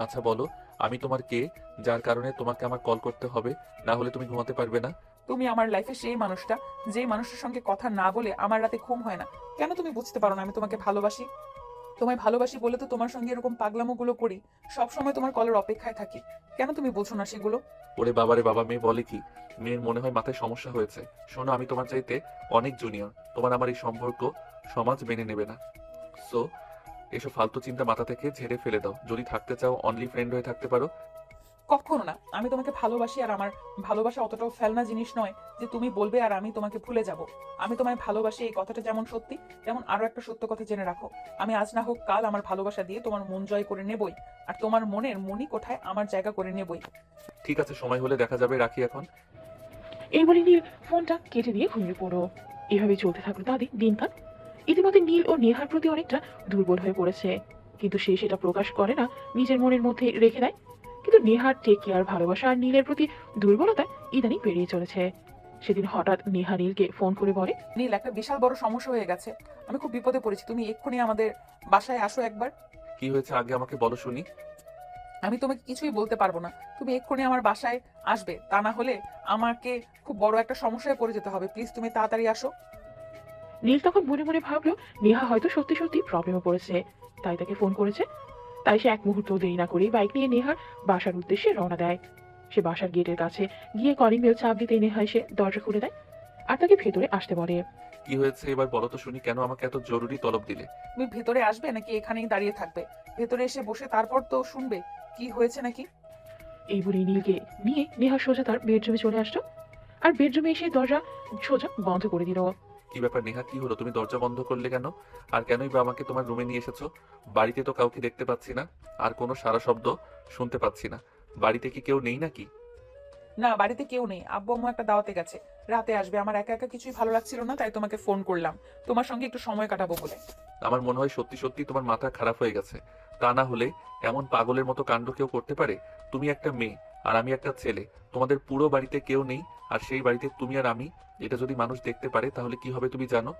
আচ্ছা বলো, আমি তোমার কে, যার কারণে তোমাকে আমার কল করতে হবে? না হলে তুমি ঘুমাতে পারবে না। তুমি আমার লাইফে সেই মানুষটা, যেই মানুষের সঙ্গে কথা না বলে আমার রাতে ঘুম হয় না। কেন তুমি বুঝতে পারো না আমি তোমাকে ভালোবাসি? তোমায় ভালোবাসি বলে তো তোমার সঙ্গে এরকম পাগলামোগুলো করি, সবসময় তোমার কলের অপেক্ষায় থাকি। কেন তুমি বোঝো না সেগুলো? ওরে বাবারে বাবা, মেয়ে বলে কি? মেয়ের মনে হয় মাথায় সমস্যা হয়েছে। শোনো, আমি তোমার চাইতে অনেক জুনিয়র, তোমার আমার এই সম্পর্ক সমাজ মেনে নেবে না। সো এসব ফালতু চিন্তা মাথা থেকে ঝেড়ে ফেলে দাও। যদি থাকতে চাও অনলি ফ্রেন্ড হয়ে থাকতে পারো। কখনো না। আমি তোমাকে ভালোবাসি, আর আমার ভালোবাসা অতটাও ফেলনা জিনিস নয় যে তুমি বলবে আর আমি তোমাকে ভুলে যাব। আমি তোমায় ভালোবাসি, এই কথাটা যেমন সত্যি, তেমন আরো একটা সত্য কথা জেনে রাখো। আমি আজ না হোক কাল আমার ভালোবাসা দিয়ে তোমার মন জয় করে নেবই, আর তোমার মনের মনি কোঠায় আমার জায়গা করে নেবই। ঠিক আছে, সময় হলে দেখা যাবে, রাখি এখন। এই বলে নীল ফোনটা কেটে দিয়ে ঘুমিয়ে পড়ো। এভাবে চলতে থাকলো তাদের দিনকাল। ইতিমধ্যে নীল ও নেহার প্রতি অনেকটা দুর্বল হয়ে পড়েছে, কিন্তু সে সেটা প্রকাশ করে না, নিজের মনের মধ্যে রেখে দেয়। কিন্তু নেহার টেক কেয়ার, ভালোবাসা আর নীলের প্রতি দুর্বলতা ইদানিং বেরিয়ে চলেছে। সেদিন হঠাৎ নেহা নীলকে ফোন করে বলে, নীল, একটা বিশাল বড় সমস্যা হয়ে গেছে। আমি খুব বিপদে পড়েছি, তুমি এক্ষুনি আমাদের বাসায় আসো একবার। কি হয়েছে আগে আমাকে বলো শুনি। আমি তোমাকে কিছুই বলতে পারবো না, তুমি এক্ষুনি আমার বাসায় আসবে, তা না হলে আমাকে খুব বড় একটা সমস্যায় পড়ে যেতে হবে। প্লিজ তুমি তাড়াতাড়ি আসো। নীল তখন মনে মনে ভাবলো নেহা হয়তো সত্যি সত্যি প্রবলেমে পড়েছে, তাই তাকে ফোন করেছে। তাই সে এক মুহূর্ত দেরি না করেই বাইক নিয়ে নেহার বাসার উদ্দেশ্যে রওনা দেয়। সে বাসার গেটের কাছে গিয়ে কলিং বেল চাপ দিতেই নেহা এসে দরজা খুলে দেয় আর তাকে ভেতরে আসতে বলে। কি হয়েছে এবার বলো তো শুনি, কেন আমাকে এত জরুরি তলব দিলে? তুমি ভেতরে আসবে নাকি এখানেই দাঁড়িয়ে থাকবে? ভেতরে এসে বসে তারপর তো শুনবে কি হয়েছে নাকি। এই বলে নীলকে নিয়ে নেহা সোজা তার বেডরুমে চলে আসতো, আর বেডরুমে এসে দরজা সোজা বন্ধ করে দিল। কি ব্যাপার নেহা, কি হলো? তুমি দরজা বন্ধ করলে কেন? আর কেনই বা আমাকে তোমার রুমে নিয়ে এসেছো? বাড়িতে তো কাউকে দেখতে পাচ্ছি না, আর কোনো সারা শব্দ শুনতে পাচ্ছি না। বাড়িতে কি কেউ নেই নাকি? না, বাড়িতে কেউ নেই। আব্বু আম্মু একটা দাওয়াতে গেছে, রাতে আসবে। আমার একা একা কিছুই ভালো লাগছিল না, তাই তোমাকে ফোন করলাম, তোমার সঙ্গে একটু সময় কাটাবো বলে। আমার মনে হয় সত্যি সত্যি তোমার মাথা খারাপ হয়ে গেছে। তা না হলে এমন পাগলের মতো কাণ্ড কেউ করতে পারে? তুমি একটা মেয়ে আর আমি একটা ছেলে, তোমাদের পুরো বাড়িতে কেউ নেই, আর সেই বাড়িতে তুমি আর আমি। এটা যদি মানুষ দেখতে পারে তাহলে কি হবে তুমি জানো?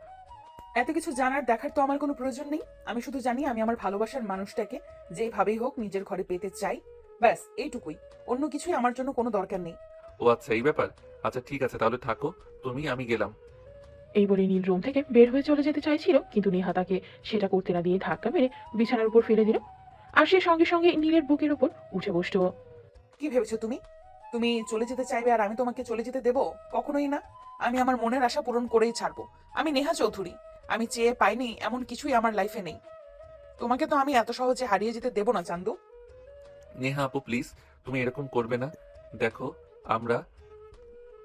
এত কিছু জানার দেখার তো আমার কোনো প্রয়োজন নেই। আমি শুধু জানি আমি আমার ভালোবাসার মানুষটাকে যেভাবেই হোক নিজের ঘরে পেতে চাই, ব্যাস এইটুকুই। অন্য কিছুই আমার জন্য কোনো দরকার নেই। ও আচ্ছা, এই ব্যাপার। আচ্ছা ঠিক আছে, তাহলে থাকো তুমি, আমি গেলাম। এই বলে নীল রুম থেকে বের হয়ে চলে যেতে চাইছিল, কিন্তু নেহা তাকে সেটা করতে না দিয়ে ধাক্কা মেরে বিছানার উপর ফেলে দিল, আর সে সঙ্গে সঙ্গে নীলের বুকের উপর উঠে বসলো। কি ভেবেছো তুমি? তুমি চলে যেতে চাইবে আর আমি তোমাকে চলে যেতে দেবো? কখনোই না। আমি আমার মনের আশা পূরণ করেই ছাড়বো। আমি নেহা চৌধুরী, আমি চেয়ে পাইনি এমন কিছুই আমার লাইফে নেই। তোমাকে তো আমি এত সহজে হারিয়ে যেতে দেবো না চান্দু। নেহা আপু প্লিজ, তুমি এরকম করবে না। দেখো, আমরা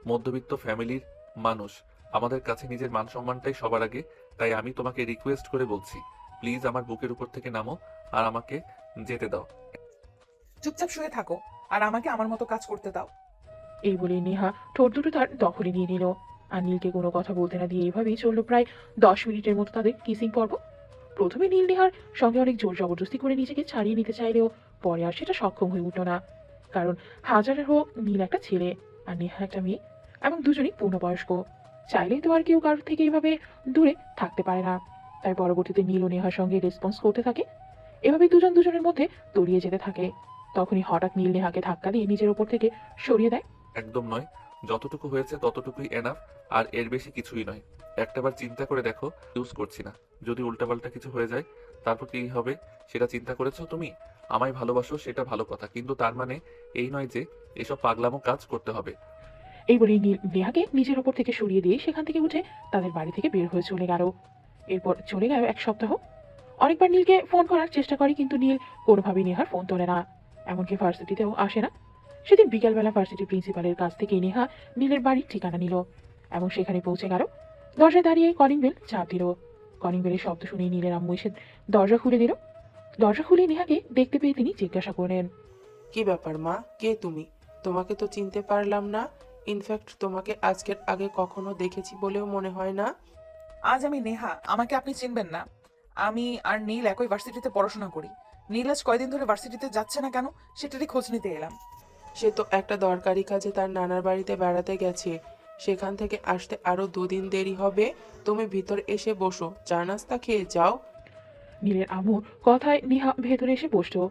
মধ্যবিত্ত ফ্যামিলির মানুষ, আমাদের কাছে নিজের মান সম্মানটাই সবার আগে। তাই আমি তোমাকে রিকোয়েস্ট করে বলছি, প্লিজ আমার বুকের উপর থেকে নামো আর আমাকে যেতে দাও। চুপচাপ শুয়ে থাকো আর আমাকে আমার মতো কাজ করতে দাও। এই বলে নেহা ঠোঁট দুটো তার দখলে নিয়ে নিল, আর নীলকে কোনো কথা বলতে না দিয়ে এইভাবেই চললো প্রায় 10 মিনিটের মতো তাদের কিসিং পর্ব। প্রথমে নীল নেহার সঙ্গে অনেক জোর জবরদস্তি করে নিজেকে ছাড়িয়ে নিতে চাইলেও পরে আর সেটা সক্ষম হয়ে উঠল না, কারণ হাজারের হোক নীল একটা ছেলে আর নেহা একটা মেয়ে, এবং দুজনেই পূর্ণবয়স্ক। চাইলেই তো আর কেউ কারোর থেকে এইভাবে দূরে থাকতে পারে না। তাই পরবর্তীতে নীল ও নেহার সঙ্গে রেসপন্স করতে থাকে, এভাবেই দুজন দুজনের মধ্যে তলিয়ে যেতে থাকে। তখনই হঠাৎ নীল নেহাকে ধাক্কা দিয়ে নিজের ওপর থেকে সরিয়ে দেয়। একদম নয়, যতটুকু হয়েছে ততটুকুই এনাফ, আর এর বেশি কিছুই নয়। একটাবার চিন্তা করে দেখো, ইউজ করছি না, যদি উল্টাপাল্টা কিছু হয়ে যায় তারপর কি হবে সেটা চিন্তা করেছো তুমি? আমায় ভালোবাসো সেটা ভালো কথা, কিন্তু তার মানে এই নয় যে এসব পাগলামো কাজ করতে হবে। এই বলেই নীল নেহাকে নিজের ওপর থেকে সরিয়ে দিয়ে সেখান থেকে উঠে তাদের বাড়ি থেকে বের হয়ে চলে গেল। এরপর চলে গেল 1 সপ্তাহ। অনেকবার নীলকে ফোন করার চেষ্টা করে, কিন্তু নীল কোনোভাবেই নেহার ফোন তোলে না, এমনকি ভার্সিটিতেও আসে না। সেদিন বিকালবেলা ভার্সিটি প্রিন্সিপালের কাছ থেকে নেহা নীলের বাড়ির ঠিকানা নিল এবং সেখানে পৌঁছে গেল। দরজায় দাঁড়িয়ে কলিং বেল চাপ দিল। কলিং বেলের শব্দ শুনে নীলের আম্মু এসে দরজা খুলে দিল। দরজা খুলে নেহাকে দেখতে পেয়ে তিনি জিজ্ঞাসা করলেন, কি ব্যাপার মা, কে তুমি? তোমাকে তো চিনতে পারলাম না। ইনফ্যাক্ট তোমাকে আজকের আগে কখনো দেখেছি বলেও মনে হয় না। আজ আমি নেহা, আমাকে আপনি চিনবেন না। আমি আর নীল একই ভার্সিটিতে পড়াশোনা করি। নীল আজ কয়দিন ধরে ভার্সিটিতে যাচ্ছে না কেন সেটারই খোঁজ নিতে এলাম। সে তো একটা দরকারি কাজে তার নানার বাড়িতে বেড়াতে গেছে, সেখান থেকে আসতে আরো 2 দিন দেরি হবে। তুমি ভিতর এসে বসো, চা নাস্তা খেয়ে যাও। নীলের আম্মুর কথায় নেহা ভেতরে এসে বসলো।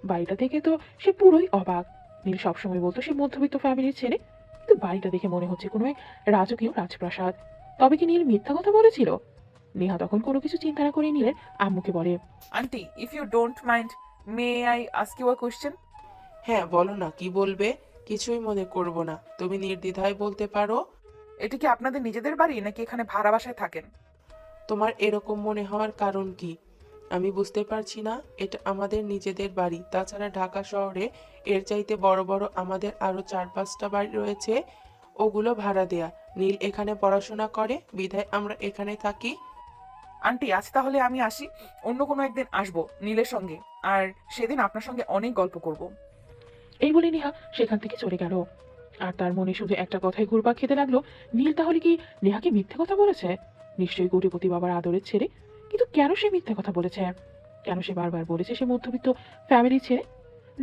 বাড়িটা থেকে তো সে পুরোই অবাক। নীল সবসময় বলতো সে মধ্যবিত্ত ফ্যামিলির ছেলে, কিন্তু বাড়িটা দেখে মনে হচ্ছে কোনো এক রাজকীয় রাজপ্রাসাদ। তবে কি নীল মিথ্যা কথা বলেছিল? নেহা তখন কোনো কিছু চিন্তা না করে নীলের আম্মুকে বলে, auntie, if you don't mind, may I ask you a question? হ্যাঁ বলো না, কি বলবে? কিছুই মনে করব না, তুমি নির্দ্বিধায় বলতে পারো। এটা কি আপনাদের নিজেদের বাড়ি নাকি এখানে ভাড়া বাসায় থাকেন? তোমার এরকম মনে হওয়ার কারণ কি? আমি বুঝতে পারছি না। এটা আমাদের নিজেদের বাড়ি। তাছাড়া ঢাকা শহরে এর চাইতে বড় বড় আমাদের আরো 4-5টা বাড়ি রয়েছে, ওগুলো ভাড়া দেয়া। নীল এখানে পড়াশোনা করে বিধায় আমরা এখানে থাকি। আন্টি, আজ তাহলে আমি আসি। অন্য কোনো একদিন আসবো নীলের সঙ্গে, আর সেদিন আপনার সঙ্গে অনেক গল্প করব। এই বলে নেহা সেখান থেকে চলে গেল। আর তার মনে শুধু একটা কথাই ঘুরপাক খেতে লাগলো, নীল তাহলে কি নেহাকে মিথ্যে কথা বলেছে? নিশ্চয়ই কোটিপতি বাবার আদরের ছেলে, কিন্তু কেন সে মিথ্যে কথা বলেছে? কেন সে বারবার বলেছে সে মধ্যবিত্ত ফ্যামিলির ছেলে?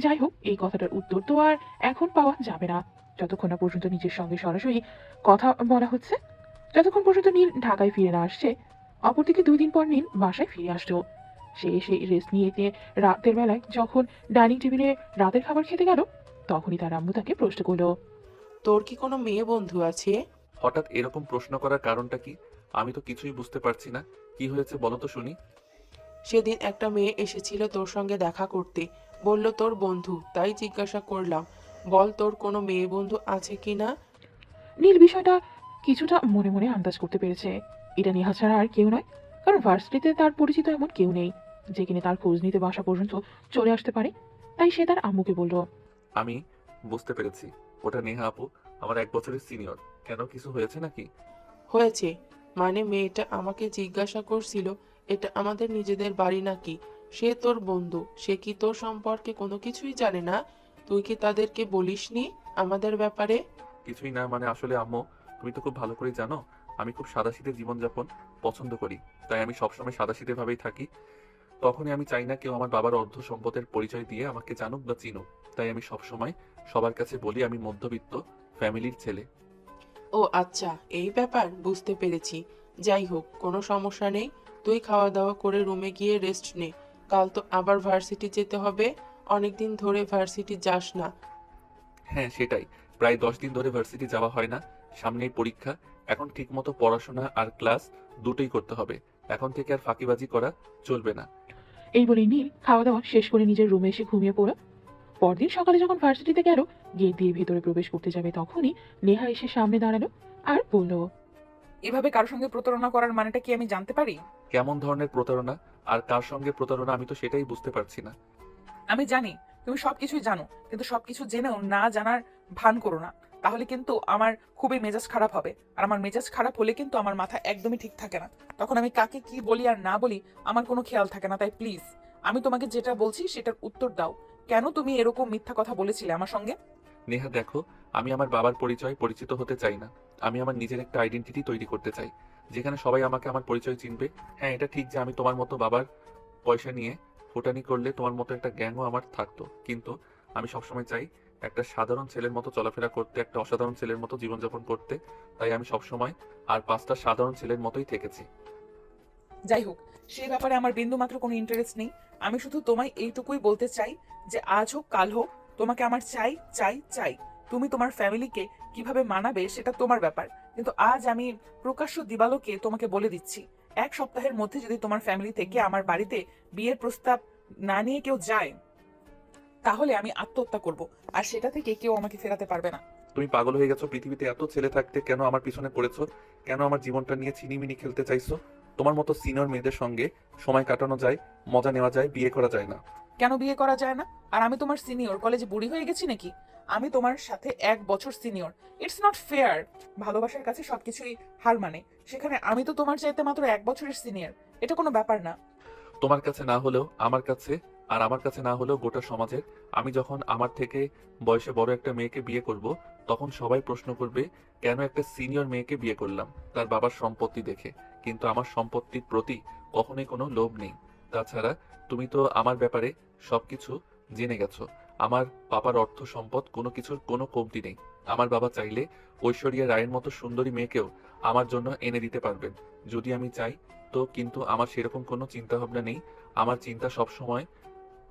যাই হোক, এই কথাটার উত্তর তো আর এখন পাওয়া যাবে না, যতক্ষণ না পর্যন্ত নিজের সঙ্গে সরাসরি কথা বলা হচ্ছে, যতক্ষণ পর্যন্ত নীল ঢাকায় ফিরে না আসছে। অপরদিকে 2 দিন পর নীল বাসায় ফিরে আসলো। সে এসে রেস্ট নিয়ে রাতের বেলায় যখন ডাইনিং টেবিলে রাতের খাবার খেতে গেল, তখনই তার আম্মু তাকে প্রশ্ন করলো, তোর কি কোনো মেয়ে বন্ধু আছে? হঠাৎ এরকম প্রশ্ন করার কারণটা কি? আমি তো কিছুই বুঝতে পারছি না। কি হয়েছে বলো তো শুনি। সেদিন একটা মেয়ে এসেছিল তোর সঙ্গে দেখা করতে, বলল তোর বন্ধু, তাই জিজ্ঞাসা করলাম। বল তোর কোনো মেয়ে বন্ধু আছে কি না? নীল বিষয়টা কিছুটা মনে মনে আন্দাজ করতে পেরেছে। এটা নেহা ছাড়া আর কেউ নয়, কারণ ভার্সিটিতে তার পরিচিত এমন কেউ নেই যে কিনা তার খোঁজ নিতে বাসা পর্যন্ত চলে আসতে পারে। তাই সে তার আম্মুকে বলল, আমি বুঝতে পেরেছি, ওটা নেহা আপু, আমার 1 বছরের সিনিয়র। কেন, কিছু হয়েছে নাকি? হয়েছে মানে মেয়েটা আমাকে জিজ্ঞাসা করছিল এটা আমাদের নিজেদের বাড়ি নাকি। সে তোর বন্ধু, সে কি তোর সম্পর্কে কোনো কিছুই জানে না? তুই কি তাদেরকে বলিসনি আমাদের ব্যাপারে? কিছুই না মানে আসলে আম্মু, তুমি তো খুব ভালো করেই জানো আমি খুব সাদাসিধে জীবনযাপন পছন্দ করি। তাই আমি সবসময় সাদাসিধে ভাবেই থাকি। তখনই আমি চাই না কেউ আমার বাবার অর্ধ সম্পদের পরিচয় দিয়ে আমাকে জানুক বা চিনুক। তাই আমি সবসময় সবার কাছে বলি আমি মধ্যবিত্ত ফ্যামিলির ছেলে। ও আচ্ছা, এই ব্যাপার, বুঝতে পেরেছি। যাই হোক, কোনো সমস্যা নেই। তুই খাওয়া দাওয়া করে রুমে গিয়ে রেস্ট নে। কাল তো আবার ভার্সিটি যেতে হবে। অনেকদিন ধরে ভার্সিটি যাস না। হ্যাঁ সেটাই, প্রায় 10 দিন ধরে ভার্সিটি যাওয়া হয় না। সামনেই পরীক্ষা, এখন ঠিকমতো পড়াশোনা আর ক্লাস দুটোই করতে হবে। এখন থেকে আর ফাঁকিবাজি করা চলবে না। এই বলে নীল খাওয়া দাওয়া শেষ করে নিজের রুমে এসে ঘুমিয়ে পড়ল। পরদিন সকালে যখন ভার্সিটিতে গেল, গেট দিয়ে ভেতরে প্রবেশ করতে যাবে, তখনই নেহা এসে সামনে দাঁড়ালো আর বলল, এভাবে কারোর সঙ্গে প্রতারণা করার মানেটা কি আমি জানতে পারি? কেমন ধরনের প্রতারণা আর কার সঙ্গে প্রতারণা আমি তো সেটাই বুঝতে পারছি না। আমি জানি তুমি সবকিছুই জানো, কিন্তু সবকিছু জেনেও না জানার ভান করো না, তাহলে কিন্তু আমার খুবই মেজাজ খারাপ হবে। আর আমার মেজাজ খারাপ হলে কিন্তু আমার মাথা একদমই ঠিক থাকে না। তখন আমি কাকে কি বলি আর না বলি আমার কোনো খেয়াল থাকে না। তাই প্লিজ, আমি তোমাকে যেটা বলছি সেটার উত্তর দাও। কেন তুমি এরকম মিথ্যা কথা বলেছিলে আমার সঙ্গে? নেহা দেখো, আমি আমার বাবার পরিচয় পরিচিত হতে চাই না। আমি আমার নিজের একটা আইডেন্টিটি তৈরি করতে চাই, যেখানে সবাই আমাকে আমার পরিচয় চিনবে। হ্যাঁ এটা ঠিক যে আমি তোমার মতো বাবার পয়সা নিয়ে ফুটানি করলে তোমার মতো একটা গ্যাংও আমার থাকতো, কিন্তু আমি সবসময় চাই একটা সাধারণ ছেলের মতো চলাফেরা করতে, একটা অসাধারণ ছেলের মতো জীবনযাপন করতে। তাই আমি সবসময় আর 5টা সাধারণ ছেলের মতোই থেকেছি। যাই হোক, সেই ব্যাপারে আমার বিন্দু মাত্র কোনো ইন্টারেস্ট নেই। আমি শুধু তোমায় এইটুকুই বলতে চাই যে আজ হোক কাল হোক তোমাকে আমার চাই চাই চাই। তুমি তোমার ফ্যামিলিকে কিভাবে মানাবে সেটা তোমার ব্যাপার, কিন্তু আজ আমি প্রকাশ্য দিবালোকে তোমাকে বলে দিচ্ছি, 1 সপ্তাহের মধ্যে যদি তোমার ফ্যামিলি থেকে আমার বাড়িতে বিয়ের প্রস্তাব না নিয়ে কেউ যায়, তাহলে আমি আত্মহত্যা করব, আর সেটা থেকে কেউ আমাকে ফেরাতে পারবে না। তুমি পাগল হয়ে গেছো? পৃথিবীতে এত ছেলে থাকতে কেন আমার পিছনে পড়েছো? কেন আমার জীবনটা নিয়ে ছিনিমিনি খেলতে চাইছো? তোমার মতো সিনিয়র মেয়েদের সঙ্গে সময় কাটানো যায়, মজা নেওয়া যায়, বিয়ে করা যায় না। কেন বিয়ে করা যায় না? আর আমি তোমার সিনিয়র, কলেজে বুড়ি হয়ে গেছি নাকি? আমি তোমার সাথে 1 বছর সিনিয়র। It's not fair. ভালোবাসার কাছে সবকিছুই হার মানে, সেখানে আমি তো তোমার চাইতে মাত্র 1 বছরের সিনিয়র। এটা কোনো ব্যাপার না। তোমার কাছে না হলেও আমার কাছে, আর আমার কাছে না হলেও গোটা সমাজের। আমি যখন আমার থেকে বয়সে বড় একটা মেয়েকে বিয়ে করব, তখন সবাই প্রশ্ন করবে কেন একটা সিনিয়র মেয়েকে বিয়ে করলাম তার বাবার সম্পত্তি দেখে। কিন্তু আমার সম্পত্তির প্রতি কখনোই কোনো লোভ নেই। তাছাড়া তুমি তো আমার ব্যাপারে সবকিছু জেনে গেছো। আমার বাবার অর্থ সম্পদ কোনো কিছুর কোনো কমতি নেই। আমার বাবা চাইলে ঐশ্বরিয়া রায়ের মতো সুন্দরী মেয়েকেও আমার জন্য এনে দিতে পারবেন, যদি আমি চাই তো। কিন্তু আমার সেরকম কোনো চিন্তা ভাবনা নেই। আমার চিন্তা সব সময়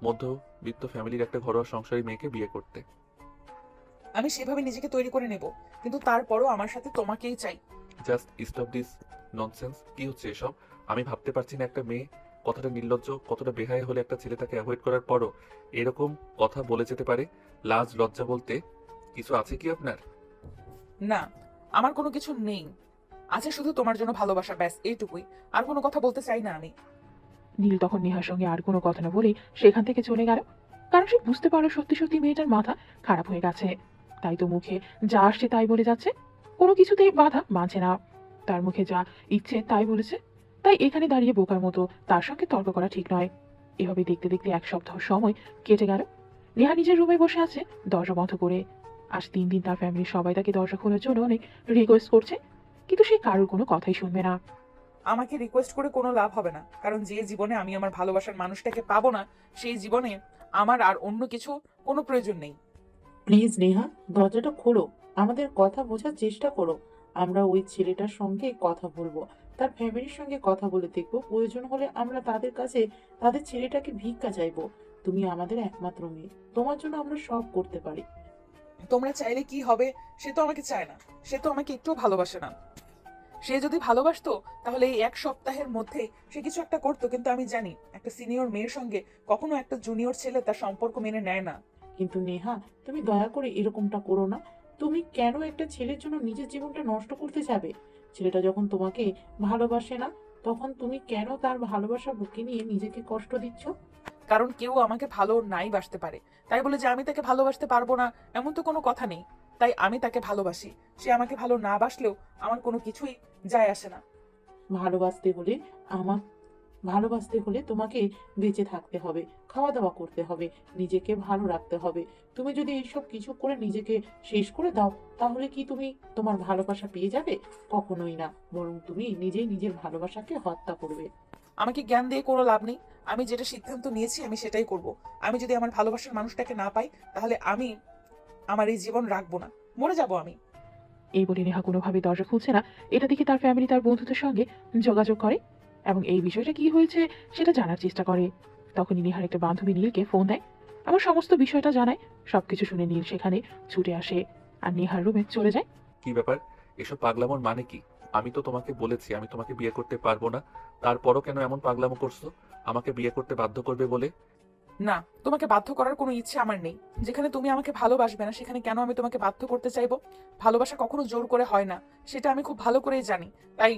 মধ্যবিত্ত ফ্যামিলির একটা ঘরোয়া সংসারী মেয়েকে বিয়ে করতে। আমি সেভাবে নিজেকে তৈরি করে নেব, কিন্তু তারপরও আমার সাথে তোমাকেই চাই। Just stop this nonsense. কি হচ্ছে এসব? আমি ভাবতে পারছি না, একটা মেয়ে কতটা নির্লজ্জ, কতটা বেহায়া হলে একটা ছেলে তাকে অ্যাভয়েড করার পরও এরকম কথা বলে যেতে পারে। লাজ লজ্জা বলতে কিছু আছে কি আপনার? না, আমার কোনো কিছু নেই। আছে শুধু তোমার জন্য ভালোবাসা, ব্যাস এইটুকুই। আর কোনো কথা বলতে চাই না আমি। নীল তখন নেহার সঙ্গে আর কোনো কথা না বলেই সেখান থেকে চলে গেল। কারণ সে বুঝতে পারলো সত্যি সত্যি মেয়েটার মাথা খারাপ হয়ে গেছে। তাই তো মুখে যা আসছে তাই বলে যাচ্ছে, কোনো কিছুতেই বাধা মানছে না। তার মুখে যা ইচ্ছে তাই বলেছে। তাই এখানে দাঁড়িয়ে বোকার মতো তার সঙ্গে তর্ক করা ঠিক নয়। এভাবে দেখতে দেখতে 1 সপ্তাহ সময় কেটে গেল। নেহা নিজের রুমে বসে আছে দরজা বন্ধ করে। আজ 3 দিন তার ফ্যামিলির সবাই তাকে দরজা খোলার জন্য অনেক রিকোয়েস্ট করছে, কিন্তু সে কারোর কোনো কথাই শুনবে না। আমাকে রিকোয়েস্ট করে কোনো লাভ হবে না, কারণ যে জীবনে আমি আমার ভালোবাসার মানুষটাকে পাবো না, সেই জীবনে আমার আর অন্য কিছু কোনো প্রয়োজন নেই। প্লিজ নেহা, দরজাটা খোলো, আমাদের কথা বোঝার চেষ্টা করো। আমরা ওই ছেলেটার সঙ্গে কথা বলবো, তার ফ্যামিলির সঙ্গে কথা বলে দেখবো। প্রয়োজন হলে আমরা তাদের কাছে তাদের ছেলেটাকে ভিক্ষা চাইবো। তুমি আমাদের একমাত্র মেয়ে, তোমার জন্য আমরা সব করতে পারি। তোমরা চাইলে কি হবে? সে তো আমাকে চায় না, সে তো আমাকে একটুও ভালোবাসে না। সে যদি ভালোবাসতো তাহলে এই 1 সপ্তাহের মধ্যে সে কিছু একটা করতো, কিন্তু আমি জানি একটা সিনিয়র মেয়ের সঙ্গে কখনো একটা জুনিয়র ছেলে তার সম্পর্ক মেনে নেয় না। কিন্তু নেহা, তুমি দয়া করে এরকমটা করো না। তুমি কেন একটা ছেলের জন্য নিজের জীবনটা নষ্ট করতে যাবে? ছেলেটা যখন তোমাকে ভালোবাসে না, তখন তুমি কেন তার ভালোবাসা বুকে নিয়ে নিজেকে কষ্ট দিচ্ছ? কারণ কেউ আমাকে ভালো নাই বাসতে পারে, তাই বলে যে আমি তাকে ভালোবাসতে পারবো না এমন তো কোনো কথা নেই। তাই আমি তাকে ভালোবাসি, সে আমাকে ভালো না বাসলেও আমার কোনো কিছুই যায় আসে না। ভালোবাসতে হলে আমার ভালোবাসতে হলে তোমাকে বেঁচে থাকতে হবে, খাওয়া দাওয়া করতে হবে, নিজেকে ভালো রাখতে হবে। তুমি যদি এইসব কিছু করে নিজেকে শেষ করে দাও, তাহলে কি তুমি তোমার ভালোবাসা পেয়ে যাবে? কখনোই না, বরং তুমি নিজেই নিজের ভালোবাসাকে হত্যা করবে। আমাকে জ্ঞান দিয়ে কোনো লাভ নেই। আমি যেটা সিদ্ধান্ত নিয়েছি আমি সেটাই করব। আমি যদি আমার ভালোবাসার মানুষটাকে না পাই, তাহলে আমি আমার এই জীবন রাখবো না, মরে যাব আমি। এই বলে নেহা কোনোভাবে দরজা খুলছে না। এটা দেখে তার ফ্যামিলি তার বন্ধুদের সঙ্গে যোগাযোগ করে এবং এই বিষয়টা কি হয়েছে সেটা জানার চেষ্টা করে। তখনই নেহার একটা বান্ধবী নীলকে ফোন দেয়, আমার সমস্ত বিষয়টা জানায়। সবকিছু শুনে নীল সেখানে ছুটে আসে আর নেহার রুমে চলে যায়। কি ব্যাপার? এসব পাগলামোর মানে কি? আমি তো তোমাকে বলেছি আমি তোমাকে বিয়ে করতে পারবো না, তারপরও কেন এমন পাগলামো করছো আমাকে বিয়ে করতে বাধ্য করবে বলে? না, তোমাকে বাধ্য করার কোনো ইচ্ছে আমার নেই। যেখানে তুমি আমাকে ভালোবাসবে না, সেখানে কেন আমি তোমাকে বাধ্য করতে চাইবো? ভালোবাসা কখনো জোর করে হয় না, সেটা আমি খুব ভালো করেই জানি। তাই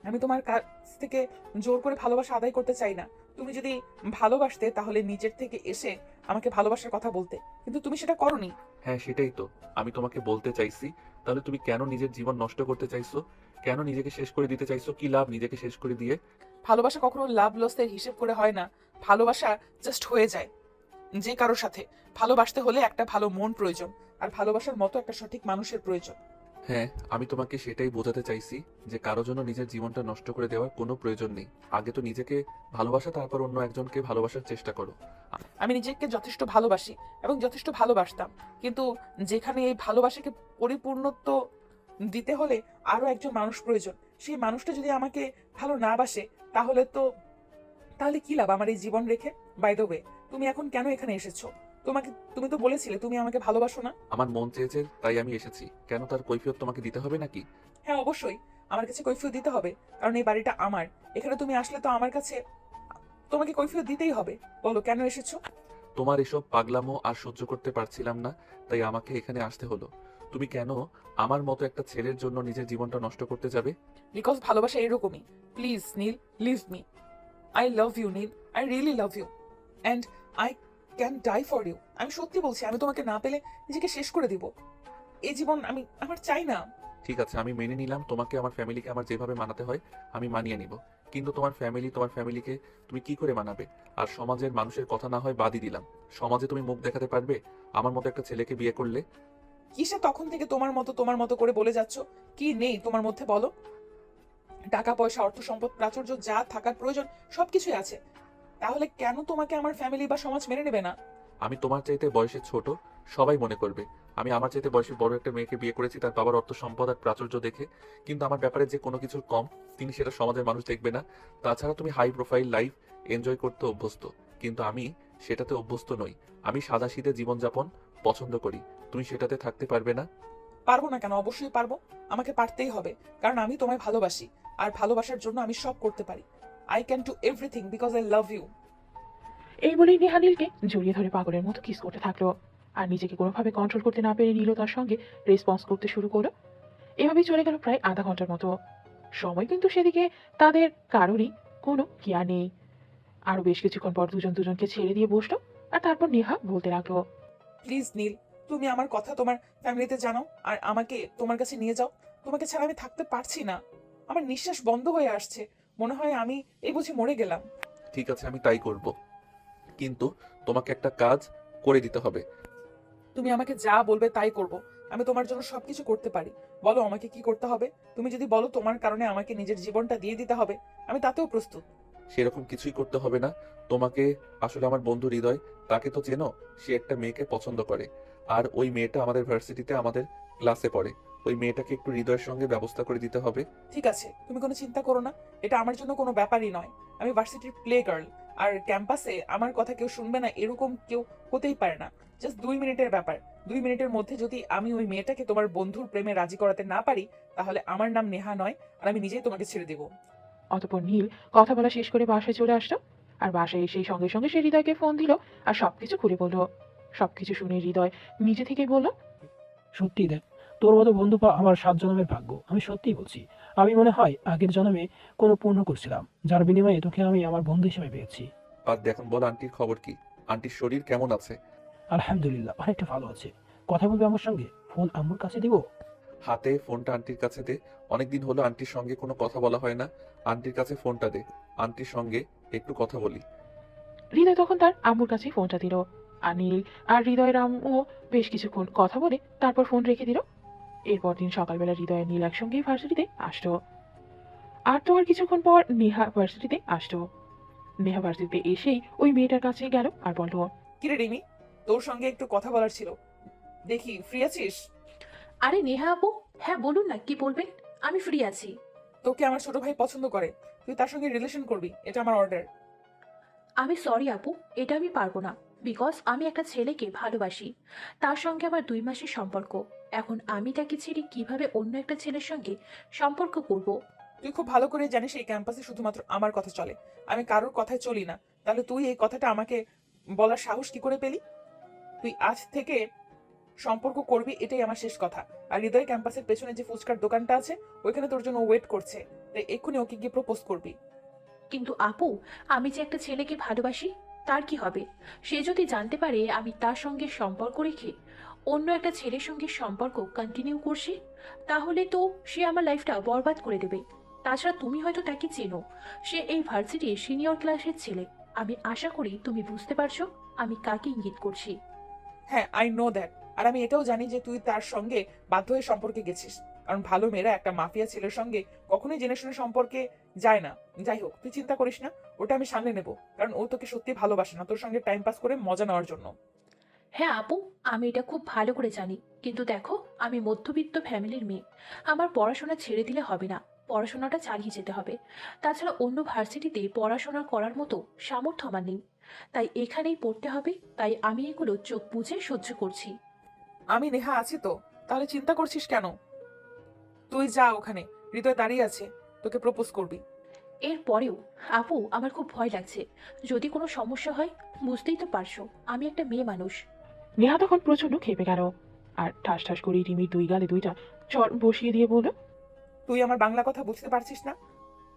আমি তোমার কাছ থেকে জোর করে ভালোবাসা আদায় করতে চাই না। তুমি যদি ভালোবাসতে তাহলে নিজের থেকে এসে আমাকে ভালোবাসার কথা বলতে, কিন্তু তুমি সেটা করোনি। হ্যাঁ, সেটাই তো আমি তোমাকে বলতে চাইছি। তাহলে তুমি কেন নিজের জীবন নষ্ট করতে চাইছো? কেন নিজেকে শেষ করে দিতে চাইছো? কি লাভ নিজেকে শেষ করে দিয়ে? ভালোবাসা কখনো লাভ লসের হিসেব করে হয় না। ভালোবাসা জাস্ট হয়ে যায় যে কারোর সাথে। ভালোবাসতে হলে একটা ভালো মন প্রয়োজন, আর ভালোবাসার মতো একটা সঠিক মানুষের প্রয়োজন। হ্যাঁ, আমি তোমাকে সেটাই বোঝাতে চাইছি যে কারো জন্য নিজের জীবনটা নষ্ট করে দেওয়ার কোনো প্রয়োজন নেই। আগে তো নিজেকে ভালোবাসা, তারপর অন্য একজনকে ভালোবাসার চেষ্টা করো। আমি নিজেকে যথেষ্ট ভালোবাসি এবং যথেষ্ট ভালোবাসতাম, কিন্তু যেখানে এই ভালোবাসাকে পরিপূর্ণত্ব দিতে হলে আরো একজন মানুষ প্রয়োজন। সেই মানুষটা যদি আমাকে ভালো না বাসে, তাহলে কি লাভ আমার এই জীবন রেখে? বাই দ্য ওয়ে, তুমি এখন কেন এখানে এসেছো? তুমি তো বলেছিলে তুমি আমাকে ভালোবাসো না। আমার মন চেয়েছে তাই আমি এসেছি। কেন তার কৈফিয়ত তোমাকে দিতে হবে নাকি? হ্যাঁ, অবশ্যই আমার কাছে কৈফিয়ত দিতে হবে, কারণ এই বাড়িটা আমার। এখানে তুমি আসলে তো আমার কাছে তোমাকে কৈফিয়ত দিতেই হবে। বলো কেন এসেছো? তোমার এসব পাগলামো আর সহ্য করতে পারছিলাম না, তাই আমাকে এখানে আসতে হলো। তুমি কেন আমার মতো একটা ছেলের জন্য নিজের জীবনটা নষ্ট করতে যাবে? বিকজ ভালোবাসা এরকমই। Please Neel, leave me. I love you Neel, I really love you and I can die for you. আমি সত্যি বলছি, আমি তোমাকে না পেলে নিজেকে শেষ করে দিব। এই জীবন আমার চাই না। ঠিক আছে, আমি মেনে নিলাম তোমাকে আমার ফ্যামিলিকে আমার যেভাবে মানাতে হয় আমি মানিয়ে নিব, কিন্তু তোমার ফ্যামিলিকে তুমি কি করে মানাবে? আর সমাজের মানুষের কথা না হয় বাদই দিলাম, সমাজে তুমি মুখ দেখাতে পারবে আমার মতো একটা ছেলেকে বিয়ে করলে? কিসে তখন থেকে তোমার মতো করে বলে যাচ্ছ? কি নেই তোমার মধ্যে বলো? টাকা পয়সা, অর্থ সম্পদ, প্রাচুর্য, যা থাকার প্রয়োজন সবকিছুই আছে। তাহলে কেন তোমাকে আমার ফ্যামিলি বা সমাজ মেনে নেবে না? আমি তোমার চাইতে বয়সে ছোট, সবাই মনে করবে আমি আমার চাইতে বয়সে বড় একটা মেয়েকে বিয়ে করেছি তার বাবার অর্থ সম্পদ আর প্রাচুর্য দেখে, কিন্তু আমার ব্যাপারে যে কোনো কিছুর কম তিনি সেটা সমাজের মানুষ দেখবে না। তাছাড়া তুমি হাই প্রোফাইল লাইফ এনজয় করতে অভ্যস্ত, কিন্তু আমি সেটাতে অভ্যস্ত নই। আমি সাদাসিধে জীবনযাপন পছন্দ করি, তুমি সেটাতে থাকতে পারবে না। পারবো না কেন? অবশ্যই পারবো। আমাকে পারতেই হবে, কারণ আমি তোমায় ভালোবাসি, আর ভালোবাসার জন্য আমি সব করতে পারি। I can do everything because I love you. এই বলেই নেহা নীলকে জড়িয়ে ধরে পাগলের মতো কিস করতে থাকলো। আর নিজেকে কোনোভাবে কন্ট্রোল করতে না পেরে নীল তার সঙ্গে রেসপন্স করতে শুরু করলো। এভাবেই চলে গেল প্রায় আধা ঘন্টার মতো সময়, কিন্তু সেদিকে তাদের কারোরই কোনো কেয়ার নেই। আরো বেশ কিছুক্ষণ পর দুজনকে ছেড়ে দিয়ে বসলো, আর তারপর নেহা বলতে লাগলো, প্লিজ নীল, তুমি আমার কথা তোমার ফ্যামিলিতে জানাও আর আমাকে তোমার কাছে নিয়ে যাও। তোমাকে ছাড়া আমি থাকতে পারছি না। আমার নিঃশ্বাস বন্ধ হয়ে আসছে, মনে হয় আমি এই বুঝি মরে গেলাম। ঠিক আছে, আমি তাই করব, কিন্তু তোমাকে একটা কাজ করে দিতে হবে। তুমি আমাকে যা বলবে তাই করব। আমি তোমার জন্য সবকিছু করতে পারি। বলো আমাকে কি করতে হবে। তুমি যদি বলো তোমার কারণে আমাকে নিজের জীবনটা দিয়ে দিতে হবে, আমি তাতেও প্রস্তুত। সেরকম কিছুই করতে হবে না তোমাকে। আসলে আমার বন্ধু হৃদয়, তাকে তো চেনো, সে একটা মেয়েকে পছন্দ করে, আর ওই মেয়েটা আমাদের ভার্সিটিতে আমাদের ক্লাসে পড়ে। ওই মেয়েটাকে একটু হৃদয়ের সঙ্গে ব্যবস্থা করে দিতে হবে। ঠিক আছে, তুমি কোনো চিন্তা করো না। এটা আমার জন্য কোনো ব্যাপারই নয়। আমি ভার্সিটির প্লে গার্ল, আর ক্যাম্পাসে আমার কথা কেউ শুনবে না এরকম কেউ হতেই পারে না। জাস্ট 2 মিনিটের ব্যাপার। 2 মিনিটের মধ্যে যদি আমি ওই মেয়েটাকে তোমার বন্ধুর প্রেমে রাজি করাতে না পারি, তাহলে আমার নাম নেহা নয়, আর আমি নিজেই তোমাকে ছেড়ে দেবো। অতপর নীল কথা বলা শেষ করে বাসায় চলে আসলো। আর বাসায় এসেই সঙ্গে সঙ্গে সে হৃদয়কে ফোন দিল আর সবকিছু খুলে বলল। সবকিছু শুনে হৃদয় নিজে থেকেই বলল, সত্যি দেখ, তোর মতো বন্ধু পাওয়া আমার 7 জন্মের ভাগ্য। আমি সত্যিই বলছি, আমি মনে হয় আগের জন্মে কোনো পুণ্য করছিলাম, যার বিনিময়ে তোকে আমি আমার বন্ধু হিসেবে পেয়েছি। আর দেখুন, বল আন্টির খবর কি? আন্টির শরীর কেমন আছে? আলহামদুলিল্লাহ, অনেকটা ভালো আছে। কথা বলবে আমার সঙ্গে? ফোন আম্মুর কাছে দিব? হাতে ফোনটা আন্টির কাছে দে, অনেকদিন হলো আন্টির সঙ্গে কোনো কথা বলা হয় না। আন্টির কাছে ফোনটা দে, আন্টির সঙ্গে একটু কথা বলি। হৃদয় তখন তার আম্মুর কাছে ফোনটা দিল। আর নীল আর হৃদয়ের আম্মু বেশ কিছুক্ষণ কথা বলে তারপর ফোন রেখে দিল। এরপর দিন সকালবেলা হৃদয় নীল একসঙ্গেই ভার্সিটিতে আসলো। আর তো আর কিছুক্ষণ পর নেহা ভার্সিটিতে আসলো। নেহা ভার্সিটিতে এসেই ওই মেয়েটার কাছে গেল আর বলল, কিরে রিমি, তোর সঙ্গে একটু কথা বলার ছিল। দেখি ফ্রি আছিস? আরে নেহা আপু, হ্যাঁ বলুন না কি বলবেন। আমি ফ্রি আছি। তোকে আমার ছোট ভাই পছন্দ করে, তুই তার সঙ্গে রিলেশন করবি, এটা আমার অর্ডার। আমি সরি আপু, এটা আমি পারবো না। বিকজ আমি একটা ছেলেকে ভালোবাসি, তার সঙ্গে আমার 2 মাসের সম্পর্ক। এখন আমি তাকে ছেড়ে কিভাবে অন্য একটা ছেলের সঙ্গে সম্পর্ক করব? তুই খুব ভালো করে জানিস এই ক্যাম্পাসে শুধুমাত্র আমার কথা চলে, আমি কারোর কথায় চলি না। তাহলে তুই এই কথাটা আমাকে বলার সাহস কি করে পেলি? তুই আজ থেকে সম্পর্ক করবি, এটাই আমার শেষ কথা। আর হৃদয় ক্যাম্পাসের পেছনে যে ফুচকার দোকানটা আছে ওইখানে তোর জন্য ওয়েট করছে, তাই এক্ষুনি ওকে গিয়ে প্রপোজ করবি। কিন্তু আপু, আমি যে একটা ছেলেকে ভালোবাসি, তার কি হবে? সে যদি জানতে পারে আমি তার সঙ্গে সম্পর্ক রেখে অন্য একটা ছেলের সঙ্গে সম্পর্ক কন্টিনিউ করছি, তাহলে তো সে আমার লাইফটা বরবাদ করে দেবে। তাছাড়া তুমি হয়তো তাকে চেনো, সে এই ভার্সিটির সিনিয়র ক্লাসের ছেলে। আমি আশা করি তুমি বুঝতে পারছো আমি কাকে ইঙ্গিত করছি। হ্যাঁ, আই নো দ্যাট। আর আমি এটাও জানি যে তুই তার সঙ্গে বাধ্য হয়ে সম্পর্কে গেছিস, কারণ ভালো মেয়েরা একটা মাফিয়া ছেলের সঙ্গে কখনোই জেনে শুনে সম্পর্কে যায় না। যাই হোক, তুই চিন্তা করিস না, ওটা আমি সামলে নেব, কারণ ও তোকে সত্যি ভালোবাসে না, তোর সঙ্গে টাইম পাস করে মজা নেওয়ার জন্য। হ্যাঁ আপু, আমি এটা খুব ভালো করে জানি, কিন্তু দেখো আমি মধ্যবিত্ত ফ্যামিলির মেয়ে। আমার পড়াশোনা ছেড়ে দিলে হবে না, পড়াশোনাটা চালিয়ে যেতে হবে। তাছাড়া অন্য ভার্সিটিতে পড়াশোনা করার মতো সামর্থ্য আমার নেই, তাই এখানেই পড়তে হবে। তাই আমি এগুলো চোখ বুজে সহ্য করছি। আমি নেহা আছি তো, তাহলে চিন্তা করছিস কেন? তুই যা, ওখানে হৃদয় দাঁড়িয়ে আছে, তোকে প্রপোজ করবি। এরপরেও আপু আমার খুব ভয় লাগছে। যদি কোনো সমস্যা হয়, বুঝতেই তো পারছো আমি একটা মেয়ে মানুষ। নেহা তখন প্রচন্ড খেপে গেল আর ঠাস ঠাস করে রিমির দুই গালে দুইটা চড় বসিয়ে দিয়ে বলল, তুই আমার বাংলা কথা বুঝতে পারছিস না?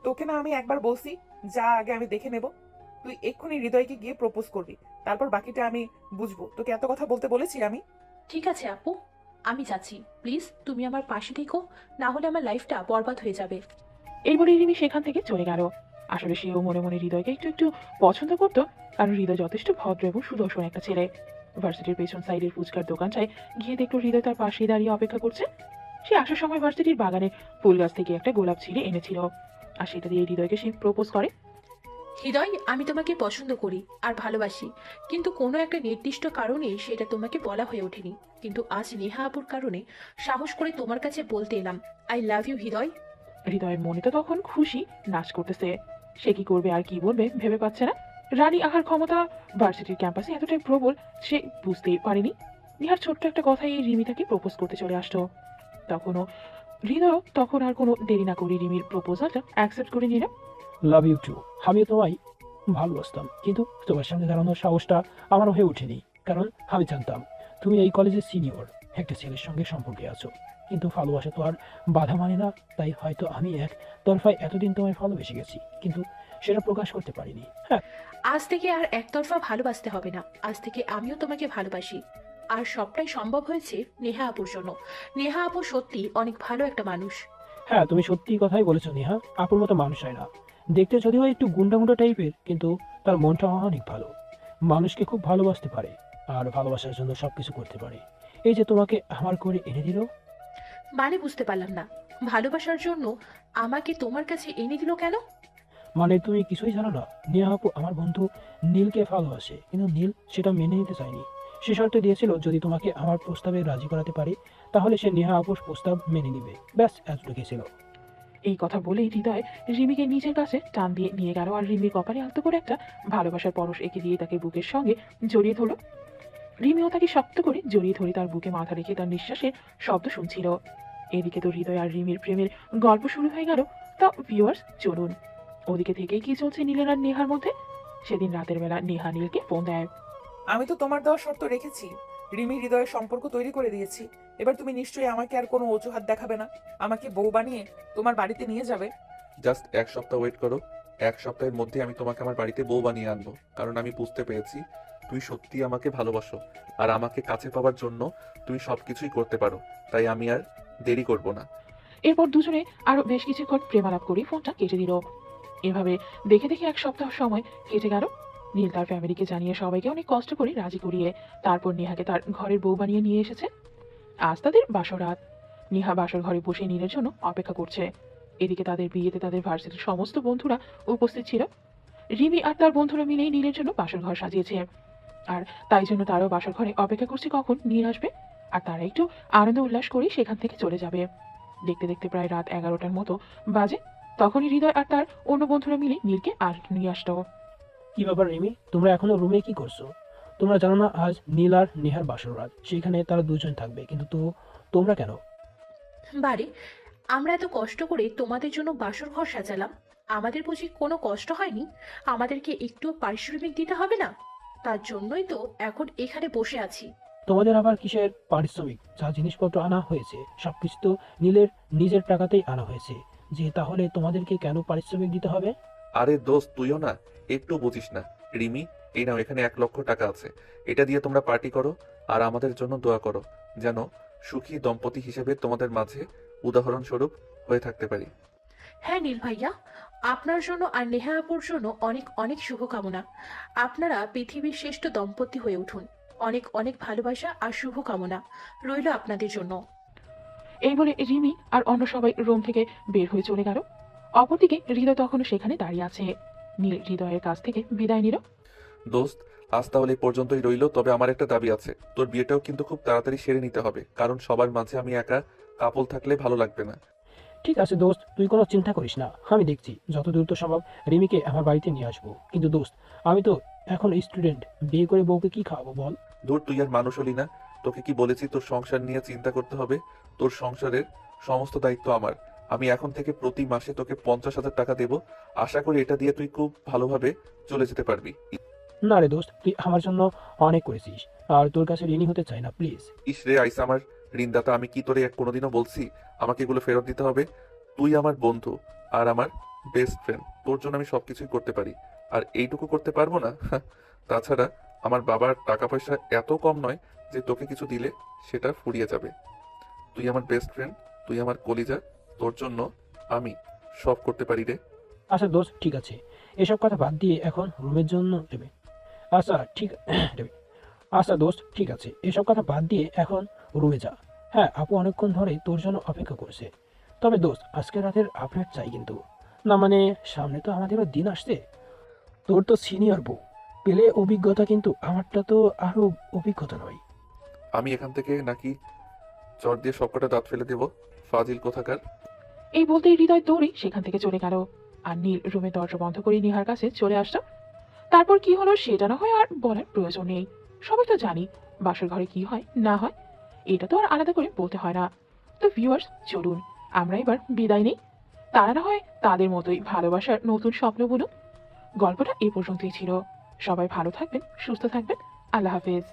তোকে না আমি একবার বলছি, যা আগে আমি দেখে নেব। তুই এক্ষুনি হৃদয়কে গিয়ে প্রপোজ করবি, তারপর বাকিটা আমি বুঝবো। তোকে এত কথা বলতে বলেছি আমি? ঠিক আছে আপু, আমি যাচ্ছি। প্লিজ তুমি আমার পাশে থেকো, না হলে আমার লাইফটা বরবাদ হয়ে যাবে। এই বলে রিমি সেখান থেকে চলে গেল। আসলে সেও মনে মনে হৃদয়কে একটু একটু পছন্দ করতো, কারণ হৃদয় যথেষ্ট ভদ্র এবং সুদর্শন একটা ছেলে। ভার্সিটির পেছন সাইডের ফুচকার দোকানটায় গিয়ে দেখলো হৃদয় তার পাশেই দাঁড়িয়ে অপেক্ষা করছে। সে আসার সময় ভার্সিটির বাগানে ফুল গাছ থেকে একটা গোলাপ ছিঁড়ে এনেছিল, আর সেটা দিয়ে হৃদয়কে সে প্রপোজ করে। হৃদয়, আমি তোমাকে পছন্দ করি আর ভালোবাসি, কিন্তু কোনো একটা নির্দিষ্ট কারণে সেটা তোমাকে বলা হয়ে ওঠেনি। কিন্তু আজ নেহা আপুর কারণে সাহস করে তোমার কাছে বলতে এলাম, আই লাভ ইউ হৃদয়। হৃদয়ের মনে তো তখন খুশি নাচ করতেছে। সে কি করবে আর কি বলবে ভেবে পাচ্ছে না। রানী আহার ক্ষমতা ভার্সিটির ক্যাম্পাসে এতটাই প্রবল সে বুঝতেই পারেনি। নিহার ছোট্ট একটা কথাই রিমি তাকে প্রপোজ করতে চলে আসতো। তখনও হৃদয় তখন আর কোনো দেরি না করে রিমির প্রপোজালটা অ্যাকসেপ্ট করে নিল। Love you too. আমিও তোমায় ভালোবাসতাম, কিন্তু তোমার সামনে দাঁড়ানোর সাহসটা আমার হয়ে ওঠেনি, কারণ আমি জানতাম তুমি এই কলেজের সিনিয়র একটা ছেলের সঙ্গে সম্পর্কে আছো। কিন্তু ভালোবাসা তো আর বাধা মানে না, তাই হয়তো আমি এক তরফায় এতদিন তোমায় ভালোবেসে গেছি, কিন্তু সেটা প্রকাশ করতে পারিনি। হ্যাঁ, আজ থেকে আর একতরফা ভালোবাসতে হবে না, আজ থেকে আমিও তোমাকে ভালোবাসি। আর সবটাই সম্ভব হয়েছে নেহা আপুর জন্য। নেহা আপু সত্যি অনেক ভালো একটা মানুষ। হ্যাঁ, তুমি সত্যি কথাই বলেছো নেহা। আপুর মতো মানুষ হয় না। দেখতে যদিও একটু গুন্ডা গুন্ডা টাইপের, কিন্তু তার মনটা অনেক ভালো। মানুষকে খুব ভালোবাসতে পারে আর ভালোবাসার জন্য সবকিছু করতে পারে। এই যে তোমাকে আমার করে এনে দিল। মানে বুঝতে পারলাম না, ভালোবাসার জন্য আমাকে তোমার কাছে এনে দিল কেন? মানে তুমি কিছুই জানো না? নেহা আপু আমার বন্ধু নীলকে ভালোবাসে, কিন্তু নীল সেটা মেনে নিতে চায়নি। সে শর্ত দিয়েছিল যদি তোমাকে আমার প্রস্তাবে রাজি করাতে পারি, তাহলে সে নেহা আপুর প্রস্তাব মেনে নিবে। ব্যাস এতটুকুই ছিল। এই কথা বলেই হৃদয় রিমিকে নিজের কাছে টান দিয়ে নিয়ে গেল আর রিমির কপালে আলতো করে একটা ভালোবাসার পরশ এঁকে দিয়ে তাকে বুকের সঙ্গে জড়িয়ে ধরল। রিমিও তাকে শক্ত করে জড়িয়ে ধরে তার বুকে মাথা রেখে তার নিঃশ্বাসের শব্দ শুনছিল। এদিকে তো হৃদয় আর রিমির প্রেমের গল্প শুরু হয়ে গেল। তা ভিউয়ার্স চলুন ওদিকে থেকেই কি চলছে নীলের আর নেহার মধ্যে। সেদিন রাতের বেলা নেহা নীলকে ফোন দেয়। আমি তো তোমার দেওয়া শর্ত রেখেছি, রিমি হৃদয়ের সম্পর্ক তৈরি করে দিয়েছি। এবার তুমি নিশ্চয়ই আমাকে আর কোনো অজুহাত দেখাবে না, আমাকে বউ বানিয়ে তোমার বাড়িতে নিয়ে যাবে। জাস্ট 1 সপ্তাহ ওয়েট করো। 1 সপ্তাহের মধ্যে আমি তোমাকে আমার বাড়িতে বউ বানিয়ে আনবো, কারণ আমি বুঝতে পেরেছি তুই সত্যি আমাকে ভালোবাসো আর আমাকে কাছে পাওয়ার জন্য তুমি সবকিছুই করতে পারো। তাই আমি আর দেরি করব না। এরপর দুজনে আরো বেশ কিছুক্ষণ প্রেমালাপ করে ফোনটা কেটে দিল। এভাবে দেখে দেখে 1 সপ্তাহ সময় কেটে গেল। নীল তার ফ্যামিলিকে জানিয়ে সবাইকে অনেক কষ্ট করে রাজি করিয়ে তারপর নেহাকে তার ঘরের বউ বানিয়ে নিয়ে এসেছে। আজ তাদের বাসর রাত। নেহা বাসর ঘরে বসে নীলের জন্য অপেক্ষা করছে। এদিকে তাদের বিয়েতে তাদের ভার্সিটির সমস্ত বন্ধুরা উপস্থিত ছিল। রিমি আর তার বন্ধুরা মিলেই নীলের জন্য বাসর ঘর সাজিয়েছে, আর তাই জন্য তারাও বাসর ঘরে অপেক্ষা করছে কখন নীল আসবে আর তারা একটু আনন্দ উল্লাস করে সেখান থেকে চলে যাবে। দেখতে দেখতে প্রায় রাত 11টার মতো বাজে। তখনই হৃদয় আর তার অন্য বন্ধুরা মিলে নীলকে আর নিয়ে আসতো। কি ব্যাপার রিমি, তোমরা এখনো রুমে কি করছো? তোমরা জানো না আজ নীল আর নেহার বাসর রাত? সেখানে তারা দুজন থাকবে, কিন্তু তোমরা কেন? বারে, আমরা এত কষ্ট করে তোমাদের জন্য বাসর ঘর সাজালাম, আমাদের বুঝি কোনো কষ্ট হয়নি? আমাদেরকে একটু পারিশ্রমিক দিতে হবে না? তার জন্যই তো এখন এখানে বসে আছি। তোমাদের আবার কিসের পারিশ্রমিক? যা জিনিসপত্র আনা হয়েছে সবকিছু তো নীলের নিজের টাকাতেই আনা হয়েছে, যে তাহলে তোমাদেরকে কেন পারিশ্রমিক দিতে হবে? আরে দোস্ত, তুইও না একটু বুঝিস না। রিমি, এই নাও, এখানে 1 লক্ষ টাকা আছে। এটা দিয়ে তোমরা পার্টি করো আর আমাদের জন্য দোয়া করো, যেন সুখী দম্পতি হিসেবে তোমাদের মাঝে উদাহরণস্বরূপ হয়ে থাকতে পারি। হ্যাঁ নীল ভাইয়া, আপনার জন্য আর নেহা আপুর জন্য অনেক অনেক শুভকামনা। আপনারা পৃথিবীর শ্রেষ্ঠ দম্পতি হয়ে উঠুন। অনেক অনেক ভালোবাসা আর শুভকামনা রইল আপনাদের জন্য। এই বলে রিমি আর অন্য সবাই রুম থেকে বের হয়ে চলে গেল। অপরদিকে হৃদয় তখনও সেখানে দাঁড়িয়ে আছে। নীল হৃদয়ের কাছ থেকে বিদায় নিল। দোস্ত, আজ তাহলে এই পর্যন্তই রইলো। তবে আমার একটা দাবি আছে, তোর বিয়েটাও কিন্তু খুব তাড়াতাড়ি সেরে নিতে হবে, কারণ সবার মাঝে আমি একা কাপল থাকলে ভালো লাগবে না। ঠিক আছে দোস্ত, তুই কোনো চিন্তা করিস না, আমি দেখছি যত দ্রুত সম্ভব রিমিকে আমার বাড়িতে নিয়ে আসবো। কিন্তু দোস্ত, আমি তো এখন স্টুডেন্ট, বিয়ে করে বউকে কি খাওয়াবো বল? ধুর, তুই আর মানুষ হলি না। তোকে কি বলেছি তোর সংসার নিয়ে চিন্তা করতে হবে? তোর সংসারের সমস্ত দায়িত্ব আমার, আমি এখন থেকে প্রতি মাসে তোকে 50,000 টাকা দেবো। আশা করি এটা দিয়ে তুই খুব ভালোভাবে চলে যেতে পারবি। না রে দোস্ত, তুই আমার জন্য অনেক করেছিস, আর তোর কাছে ঋণী হতে চাই না, প্লিজ। ইস রে আইসা আমার ঋণদাতা, আমি কি তোরে কোনোদিনও বলছি আমাকে এগুলো ফেরত দিতে হবে? তুই আমার বন্ধু আর আমার বেস্ট ফ্রেন্ড, তোর জন্য আমি সবকিছুই করতে পারি, আর এইটুকু করতে পারবো না? তাছাড়া আমার বাবার টাকা পয়সা এত কম নয় যে তোকে কিছু দিলে সেটা ফুরিয়ে যাবে। তুই আমার বেস্ট ফ্রেন্ড, তুই আমার কলিজা, তোর জন্য আমি সব করতে পারি রে। আচ্ছা দোস্ত, ঠিক আছে, এসব কথা বাদ দিয়ে এখন রুমের জন্য দেবে। আচ্ছা ঠিক দেবে। আচ্ছা দোস্ত, ঠিক আছে, এসব কথা বাদ দিয়ে এখন রুমে যা। হ্যাঁ, আপু অনেকক্ষণ ধরে তোর জন্য অপেক্ষা করছে। তবে দোস্ত, আজকে রাতের আপডেট চাই কিন্তু। না মানে, সামনে তো আমাদেরও দিন আসছে। তোর তো সিনিয়র বউ, পেলে অভিজ্ঞতা, কিন্তু আমারটা তো আরো অভিজ্ঞতা নয়। আমি এখান থেকে নাকি চট দিয়ে সবকটা দাঁত ফেলে দেবো, ফাজিল কোথাকার। এই বলতেই হৃদয় দৌড়ে সেখান থেকে চলে গেল। আর নীল রুমের দরজা বন্ধ করে নিহার কাছে চলে আসলো। তারপর কি হলো সেটা না হয় আর বলার প্রয়োজন নেই, সবাই তো জানি বাসর ঘরে কি হয় না হয়, এটা তো আর আলাদা করে বলতে হয় না। তো ভিউয়ার্স, চলুন আমরা এবার বিদায় নেই। তারা না হয় তাদের মতোই ভালোবাসার নতুন স্বপ্ন বুনুক। গল্পটা এ পর্যন্তই ছিল। সবাই ভালো থাকবেন, সুস্থ থাকবেন। আল্লাহ হাফেজ।